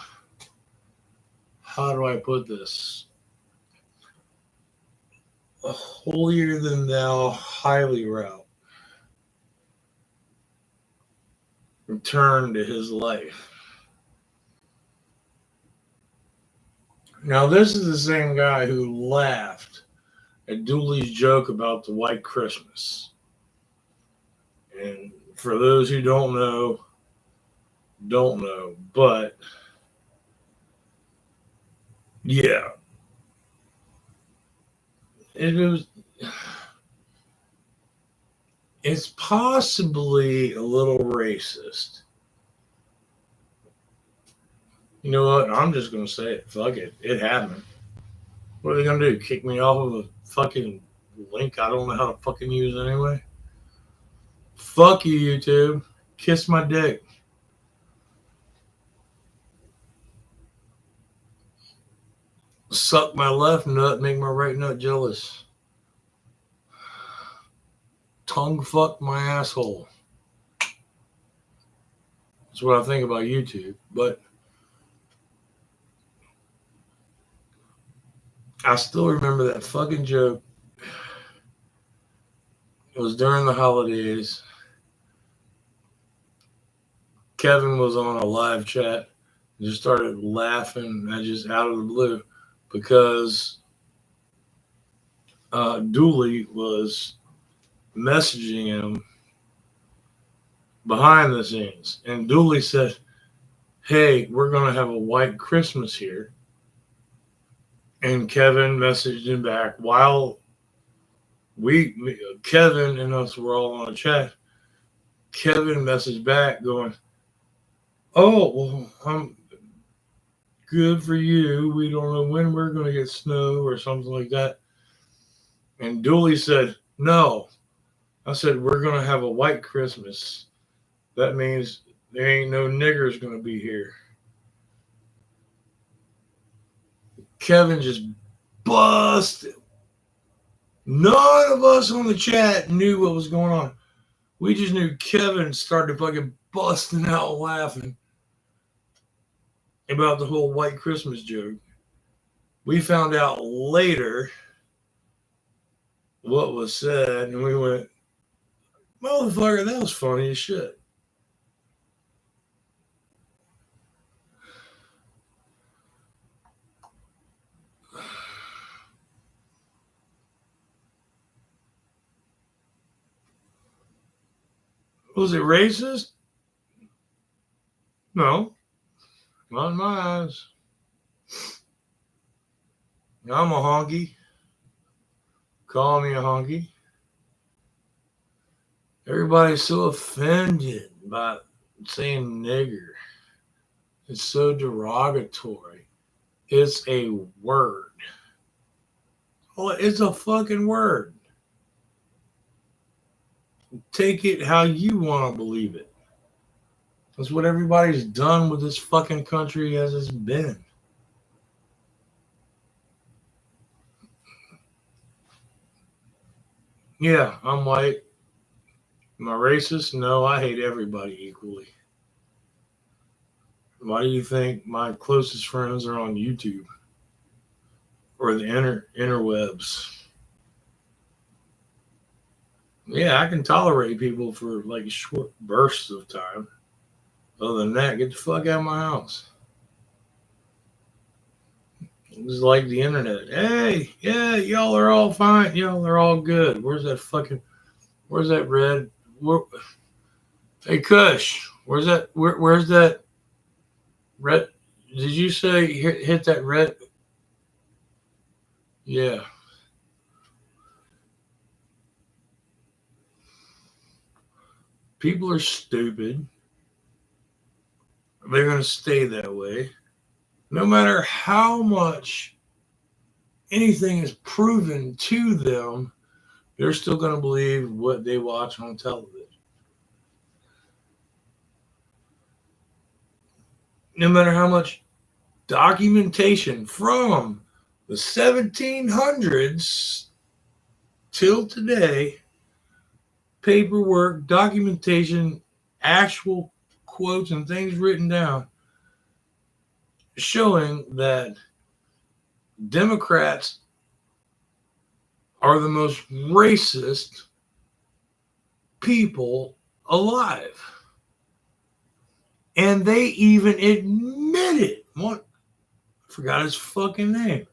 how do I put this? A holier than thou, highly route. Return to his life. Now, this is the same guy who laughed at Dooley's joke about the White Christmas. And for those who don't know, but yeah, it was. It's possibly a little racist. You know what? I'm just gonna say it. Fuck it. It happened. What are they gonna do? Kick me off of a fucking link I don't know how to fucking use anyway? Fuck you, YouTube. Kiss my dick. Suck my left nut, make my right nut jealous. Tongue fuck my asshole. That's what I think about YouTube. But I still remember that fucking joke. It was during the holidays. Kevin was on a live chat and just started laughing just out of the blue because Dooley was messaging him behind the scenes. And Dooley said, "Hey, we're going to have a white Christmas here." And Kevin messaged him back while Kevin and us were all on a chat. Kevin messaged back going, "Oh, well, I'm good for you. We don't know when we're going to get snow," or something like that. And Dooley said, "No." I said, "We're going to have a white Christmas. That means there ain't no niggers going to be here." Kevin just busted. None of us on the chat knew what was going on. We just knew Kevin started fucking busting out laughing about the whole white Christmas joke. We found out later what was said, and we went, "Motherfucker, that was funny as shit." Was it racist? No, not in my eyes. I'm a honky. Call me a honky. Everybody's so offended by saying nigger. It's so derogatory. It's a word. Well, it's a fucking word. Take it how you want to believe it. That's what everybody's done with this fucking country as it's been. Yeah, I'm white. Am I racist? No, I hate everybody equally. Why do you think my closest friends are on YouTube or the interwebs? Yeah, I can tolerate people for like short bursts of time. Other than that, get the fuck out of my house. It's like the internet. Hey, yeah, y'all are all fine. Y'all are all good. Where's that red? Hey, Kush, where's that? Where's that red? Did you say hit that red? Yeah. People are stupid. They're going to stay that way. No matter how much anything is proven to them, they're still going to believe what they watch on television. No matter how much documentation from the 1700s till today, paperwork, documentation, actual quotes, and things written down showing that Democrats are the most racist people alive. And they even admitted, what? I forgot his fucking name,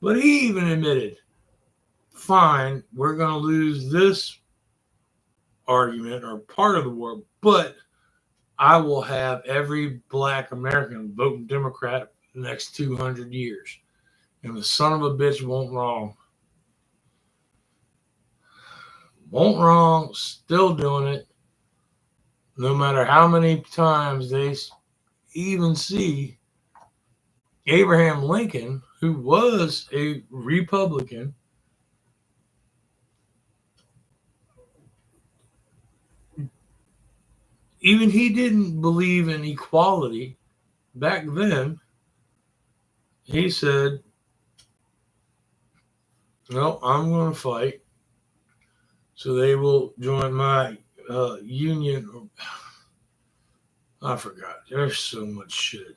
but he even admitted, fine, we're going to lose this argument or part of the war, but I will have every black American voting Democrat the next 200 years. And the son of a bitch won't wrong. Won't wrong, still doing it. No matter how many times they even see Abraham Lincoln, who was a Republican, even he didn't believe in equality back then. He said, "No, I'm going to fight, so they will join my union." I forgot. There's so much shit.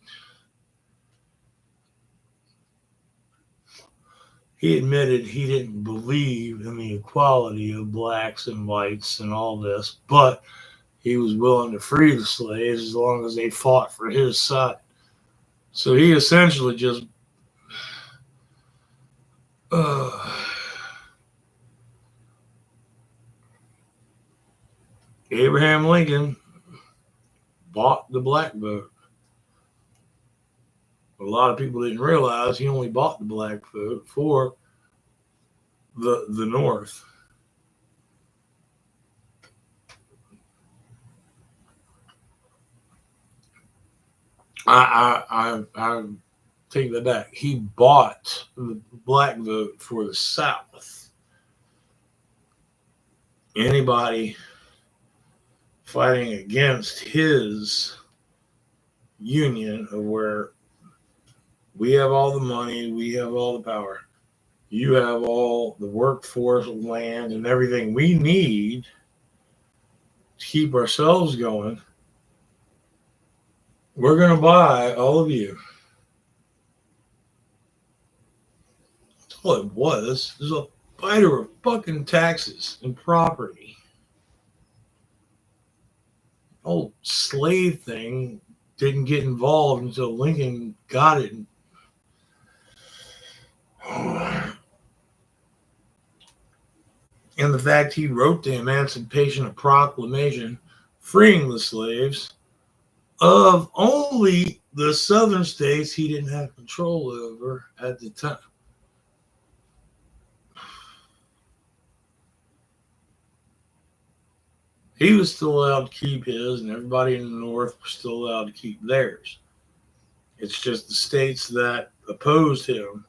He admitted he didn't believe in the equality of blacks and whites and all this, but he was willing to free the slaves as long as they fought for his side. So he essentially just uh, Abraham Lincoln bought the black vote. A lot of people didn't realize he only bought the black vote for the North. I take that back. He bought the black vote for the South. Anybody fighting against his union of where we have all the money, we have all the power, you have all the workforce, land, and everything we need to keep ourselves going. We're going to buy all of you. That's all it was. It was a biter of fucking taxes and property. Old slave thing didn't get involved until Lincoln got it. And the fact he wrote the Emancipation Proclamation freeing the slaves of only the southern states he didn't have control over at the time. He was still allowed to keep his, and everybody in the North was still allowed to keep theirs. It's just the states that opposed him,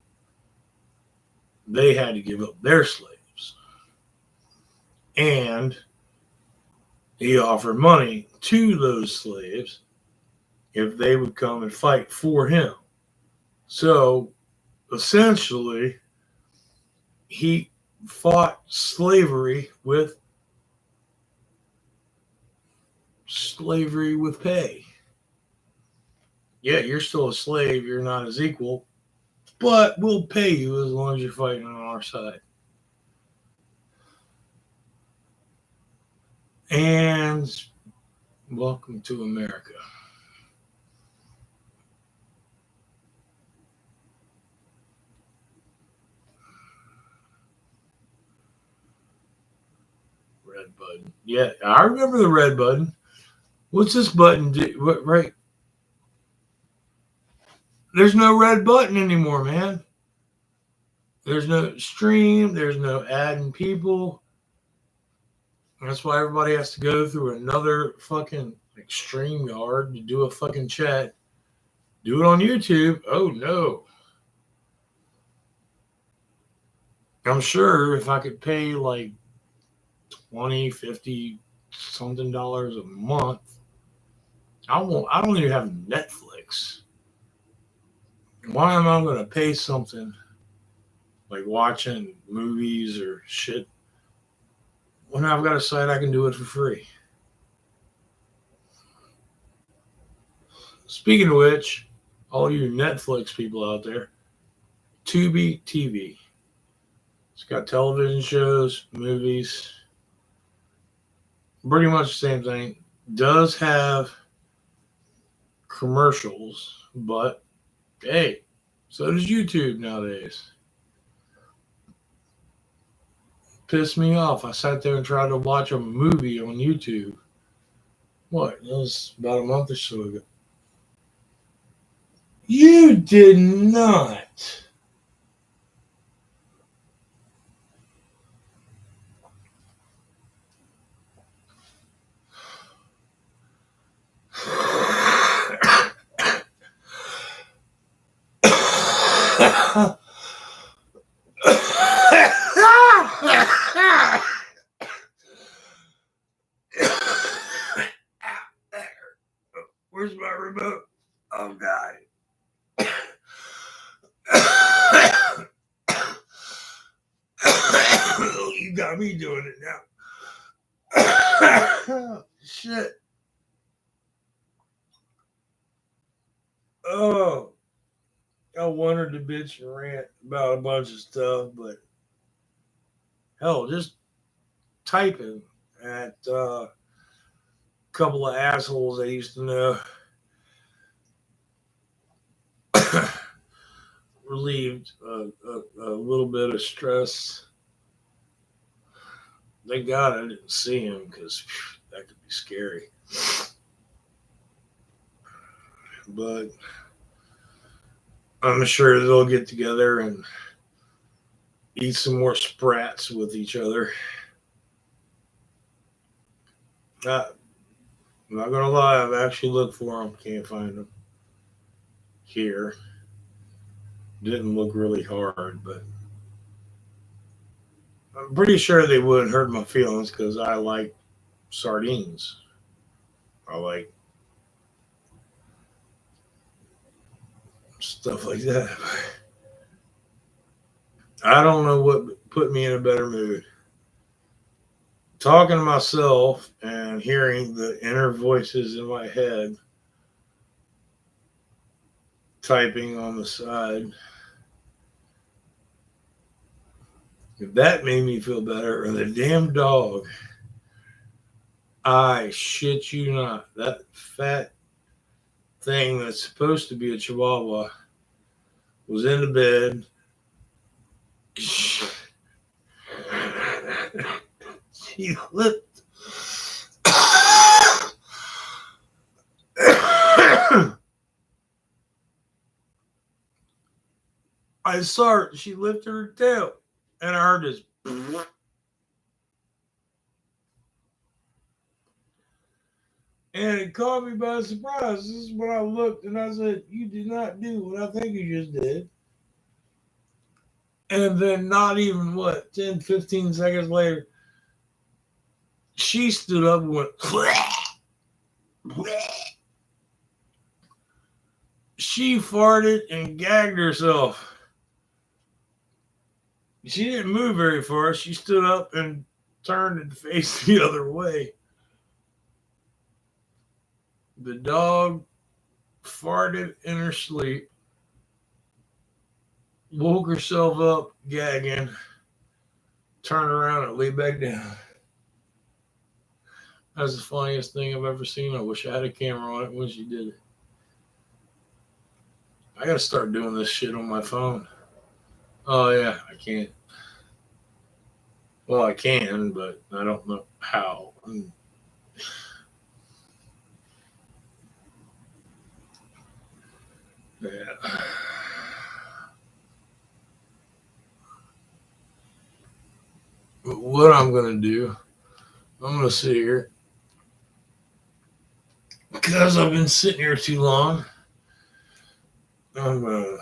they had to give up their slaves. And he offered money to those slaves if they would come and fight for him. So essentially, he fought slavery with pay. Yeah, you're still a slave, you're not as equal, but we'll pay you as long as you're fighting on our side. And welcome to America. Red button. Yeah, I remember the red button. What's this button do? What, right? There's no red button anymore, man. There's no stream. There's no adding people. That's why everybody has to go through another fucking StreamYard to do a fucking chat. Do it on YouTube. Oh, no. I'm sure if I could pay like 20, 50 something dollars a month, I don't even have Netflix. Why am I going to pay something like watching movies or shit when I've got a site I can do it for free? Speaking of which, all you Netflix people out there, Tubi TV. It's got television shows, movies, pretty much the same thing. Does have commercials, but hey, so does YouTube nowadays. Pissed me off. I sat there and tried to watch a movie on YouTube. What? It was about a month or so ago. You did not. got me doing it now. Shit. Oh, I wanted to bitch and rant about a bunch of stuff, but hell, just typing at a couple of assholes I used to know relieved a little bit of stress. Thank God I didn't see him because that could be scary. But I'm sure they'll get together and eat some more sprats with each other. I'm not gonna lie, I've actually looked for them, can't find them here. Didn't look really hard, but I'm pretty sure they wouldn't hurt my feelings because I like sardines. I like stuff like that. I don't know what put me in a better mood. Talking to myself and hearing the inner voices in my head typing on the side. If that made me feel better, or the damn dog, I shit you not, that fat thing that's supposed to be a chihuahua was in the bed. She licked. I saw her. She lifted her tail, and I heard this. And it caught me by surprise. This is when I looked and I said, "You did not do what I think you just did." And then, not even what, 10, 15 seconds later, she stood up and went, she farted and gagged herself. She didn't move very far. She stood up and turned and faced the other way. The dog farted in her sleep, woke herself up gagging, turned around and lay back down. That's the funniest thing I've ever seen. I wish I had a camera on it when she did it. I gotta start doing this shit on my phone. Oh yeah, I can't. Well, I can, but I don't know how. Yeah. But what I'm gonna do, I'm gonna sit here because I've been sitting here too long. I'm gonna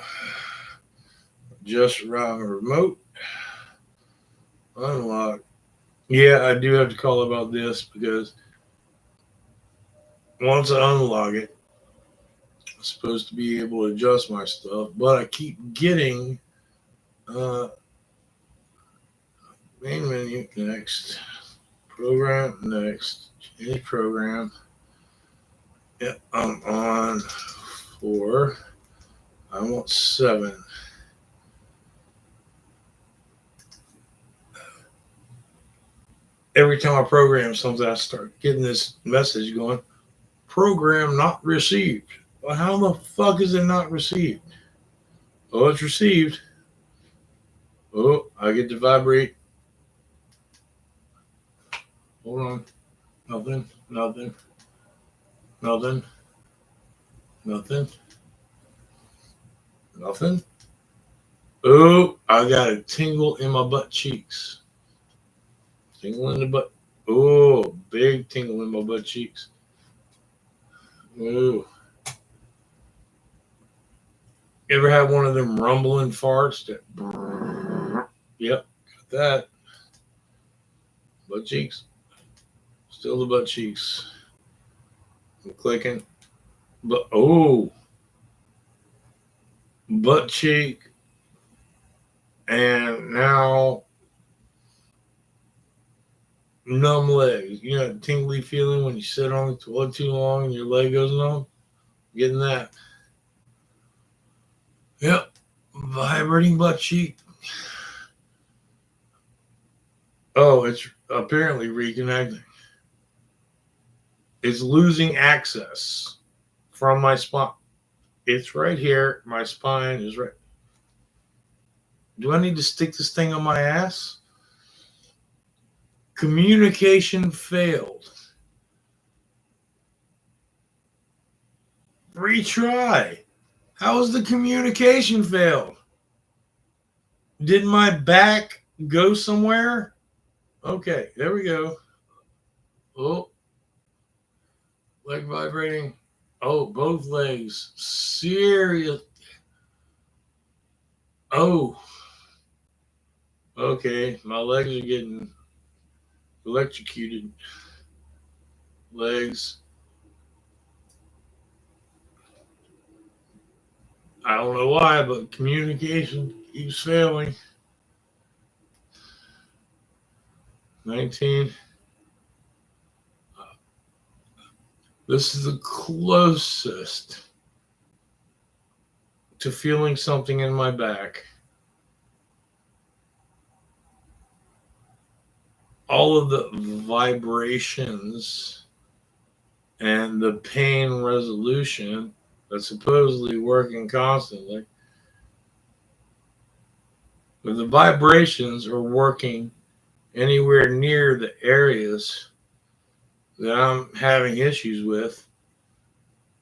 just run the remote, unlock. Yeah, I do have to call about this because once I unlock it, I'm supposed to be able to adjust my stuff, but I keep getting uh, main menu next, program next, change program. Yep, I'm on 4. I want 7. Every time I program something, I start getting this message going, program not received. Well, how the fuck is it not received? Oh, it's received. Oh, I get to vibrate. Hold on. Nothing, nothing, nothing, nothing, nothing. Oh, I got a tingle in my butt cheeks. Tingle in the butt. Oh, big tingle in my butt cheeks. Oh. Ever had one of them rumbling farts that yep, got that. Butt cheeks. Still the butt cheeks. I'm clicking. But oh, butt cheek. And now numb legs. You know, tingly feeling when you sit on the toilet too long and your leg goes numb? Getting that. Yep. Vibrating butt cheek. Oh, it's apparently reconnecting. It's losing access from my spine. It's right here. My spine is right. Do I need to stick this thing on my ass? Communication failed. Retry. How was the communication failed? Did my back go somewhere? Okay, there we go. Oh, leg vibrating. Oh, both legs. Serious. Oh, okay. My legs are getting electrocuted. Legs. I don't know why, but communication keeps failing. 19. This is the closest to feeling something in my back. All of the vibrations and the pain resolution that's supposedly working constantly, but the vibrations are working anywhere near the areas that I'm having issues with.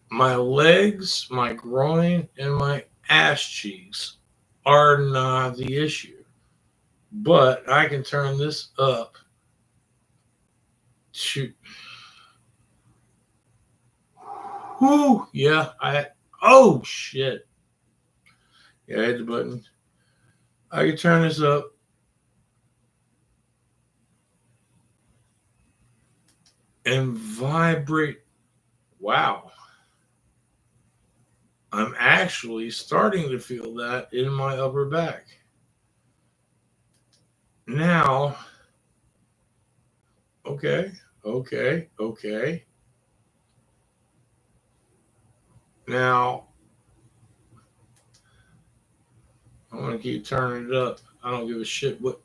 My legs, my groin, and my ass cheeks are not the issue. But I can turn this up to. Whoo! Yeah, Oh, shit. Yeah, I hit the button. I can turn this up. And vibrate. Wow. I'm actually starting to feel that in my upper back. Now, okay, okay. Now, I'm going to keep turning it up. I don't give a shit what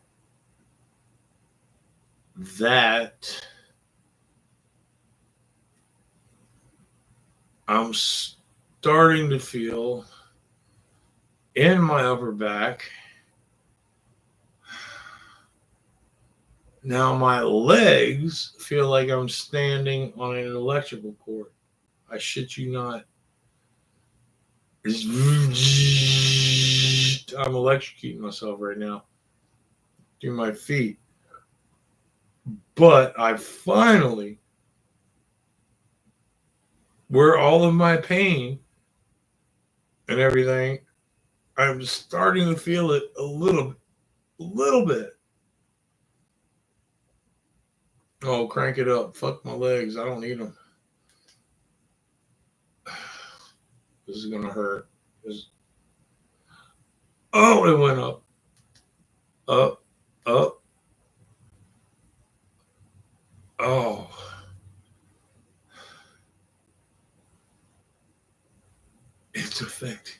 that. I'm starting to feel in my upper back. Now my legs feel like I'm standing on an electrical cord. I shit you not. I'm electrocuting myself right now through my feet. But I finally, where all of my pain and everything, I'm starting to feel it a little bit. Oh, crank it up. Fuck my legs. I don't need them. This is going to hurt. Oh, it went up. Up. Up. Oh. It's affecting.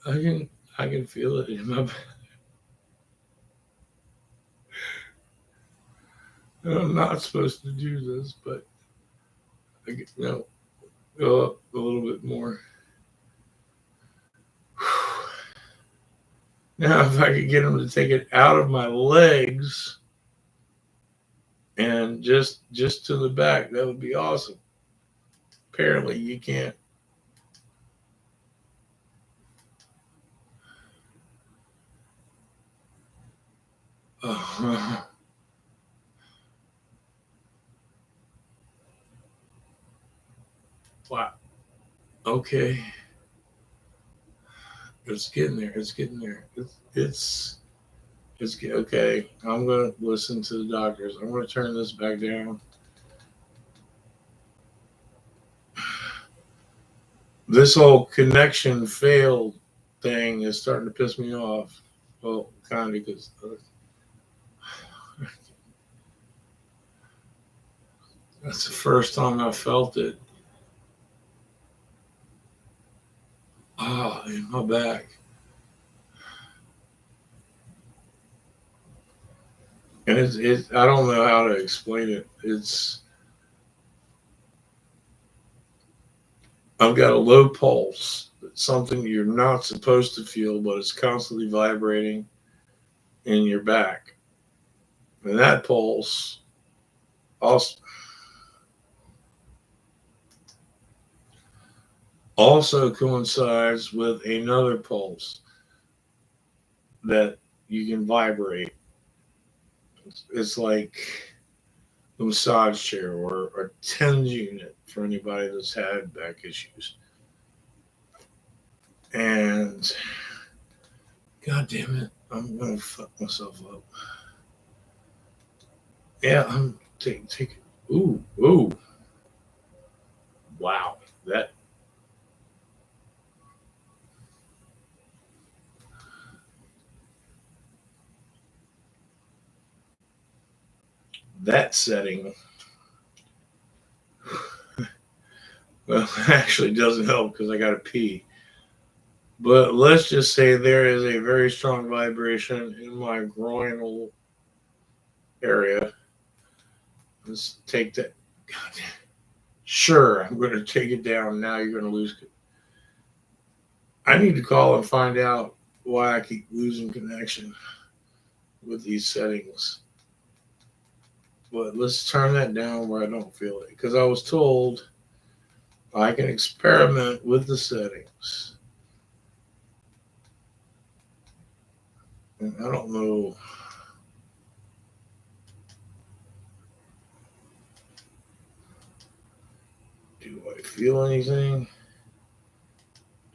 I can feel it in my back. I'm not supposed to do this, but I get, go up a little bit more. Now, if I could get them to take it out of my legs and just to the back, that would be awesome. Apparently, you can't. Oh. Wow. Okay. It's getting there. It's getting there. It's okay. I'm gonna listen to the doctors. I'm gonna turn this back down. This whole connection failed thing is starting to piss me off. Well, kind of, because that's the first time I felt it. Ah, in my back. And I don't know how to explain it. I've got a low pulse. It's something you're not supposed to feel, but it's constantly vibrating in your back. And that pulse also coincides with another pulse that you can vibrate. It's like a massage chair or a TENS unit for anybody that's had back issues. And God damn it, I'm gonna fuck myself up. Yeah, I'm take it. Ooh, wow. That that setting, well, actually doesn't help because I gotta pee. But let's just say there is a very strong vibration in my groinal area. Let's take that. God damn. Sure, I'm going to take it down. Now you're going to lose. I need to call and find out why I keep losing connection with these settings. But let's turn that down where I don't feel it. Because I was told I can experiment with the settings. And I don't know. Do I feel anything?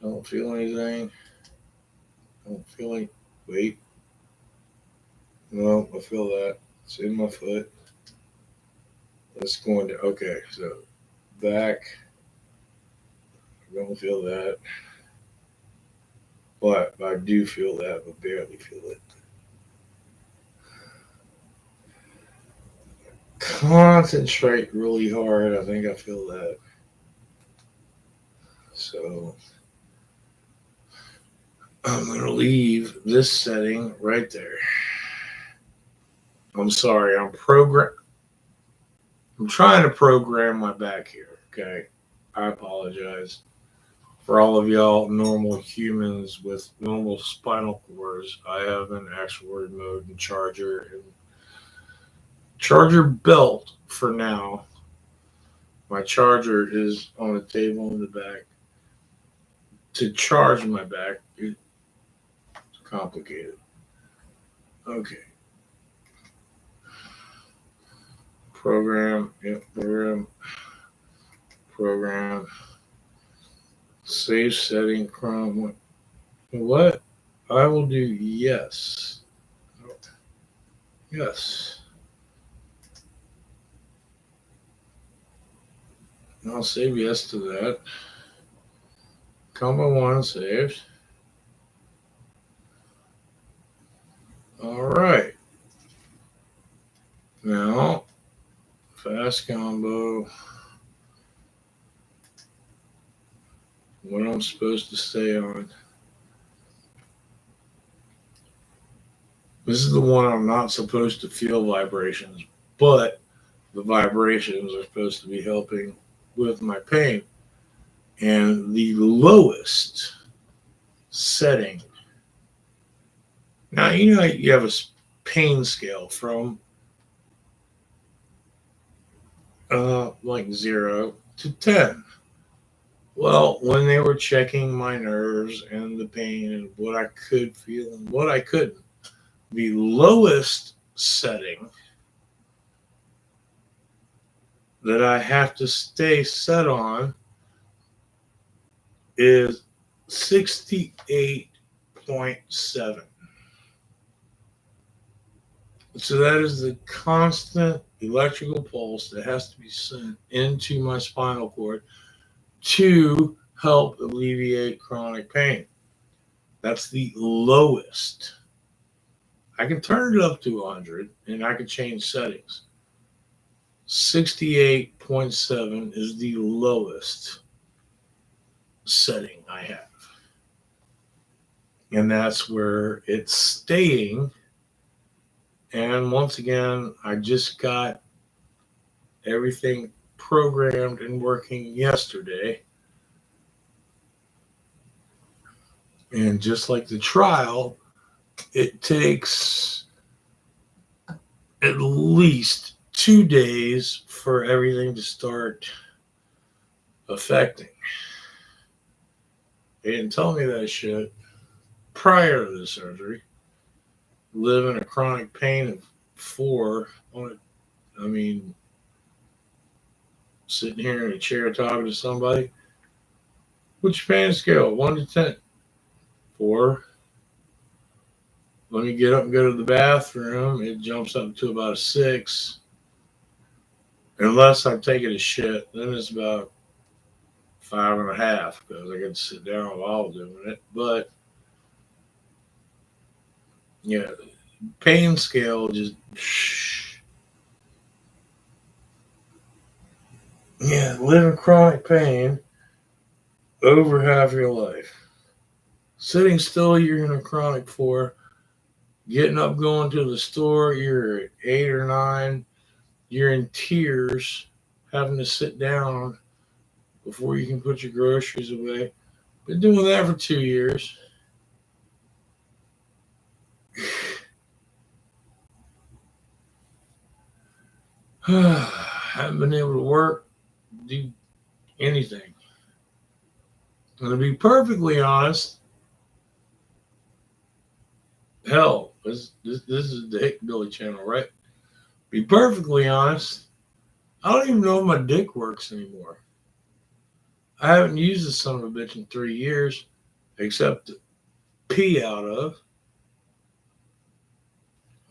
Don't feel anything. Don't feel any. Wait. No, I feel that. It's in my foot. Let's go into. Okay, so back. I don't feel that. But I do feel that, but barely feel it. Concentrate really hard. I think I feel that. So I'm going to leave this setting right there. I'm sorry. I'm trying to program my back here. Okay. I apologize for all of y'all normal humans with normal spinal cords. I have an actual remote and charger belt for now. My charger is on a table in the back. To charge my back, it's complicated. Okay. Program. Yep. Program. Save setting. Chrome. What? I will do yes. Yes. I'll save yes to that. Combo one saved. All right. Now, fast combo. What I'm supposed to stay on. This is the one I'm not supposed to feel vibrations, but the vibrations are supposed to be helping with my pain. And the lowest setting. Now, you know, you have a pain scale from like 0 to 10. Well, when they were checking my nerves and the pain and what I could feel and what I couldn't, the lowest setting that I have to stay set on is 68.7. So that is the constant electrical pulse that has to be sent into my spinal cord to help alleviate chronic pain. That's the lowest. I can turn it up to 100 and I can change settings. 68.7 is the lowest setting I have. And that's where it's staying. And once again, I just got everything programmed and working yesterday. And just like the trial, it takes at least 2 days for everything to start affecting. They didn't tell me that shit prior to the surgery. Living a chronic pain of 4 on it. I mean, sitting here in a chair talking to somebody. What's your pain scale? 1 to 10. 4. Let me get up and go to the bathroom. It jumps up to about a 6. Unless I'm taking a shit, then it's about 5.5 because I get to sit down while doing it. But yeah, pain scale just living chronic pain over half your life. Sitting still, you're in a chronic 4. Getting up, going to the store, you're at 8 or 9. You're in tears, having to sit down before you can put your groceries away. Been doing that for 2 years. Haven't been able to work, do anything. And to be perfectly honest, hell, this is the Hick Billy channel, right? Be perfectly honest, I don't even know if my dick works anymore. I haven't used this son of a bitch in 3 years, except to pee out of.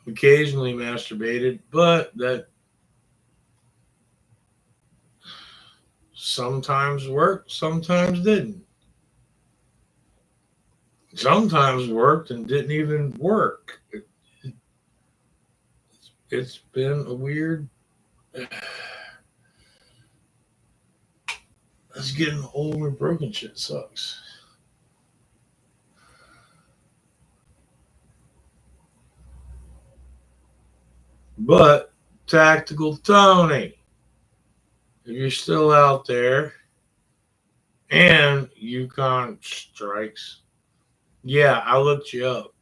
Occasionally masturbated, but that sometimes worked, sometimes didn't. Sometimes worked and didn't even work. It's been a weird. It's getting old and broken shit sucks. But Tactical Tony, if you're still out there, and Yukon Strikes, yeah, I looked you up.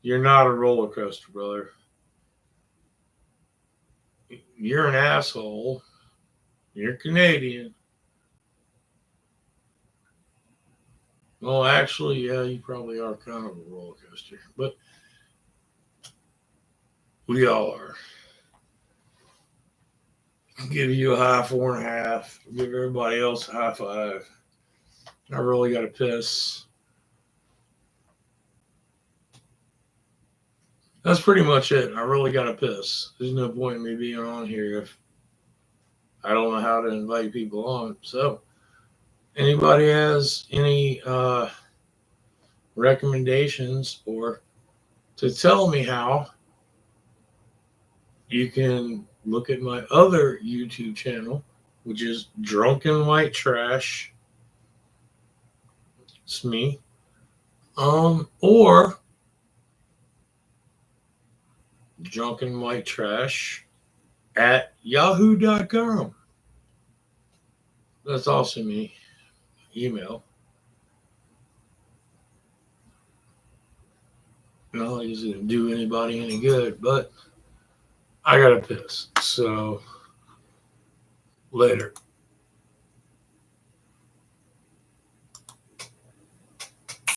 You're not a roller coaster, brother. You're an asshole. You're Canadian. Well, actually, yeah, you probably are kind of a roller coaster, but we all are. I'll give you a high 4.5. I'll give everybody else a high 5. I really got to piss. That's pretty much it. I really got to piss. There's no point in me being on here if I don't know how to invite people on. So, anybody has any recommendations or to tell me how, you can look at my other YouTube channel, which is Drunken White Trash. It's me. Or Drunken White Trash at yahoo.com. That's also me. Email. No, it doesn't do anybody any good, but I gotta piss. So later.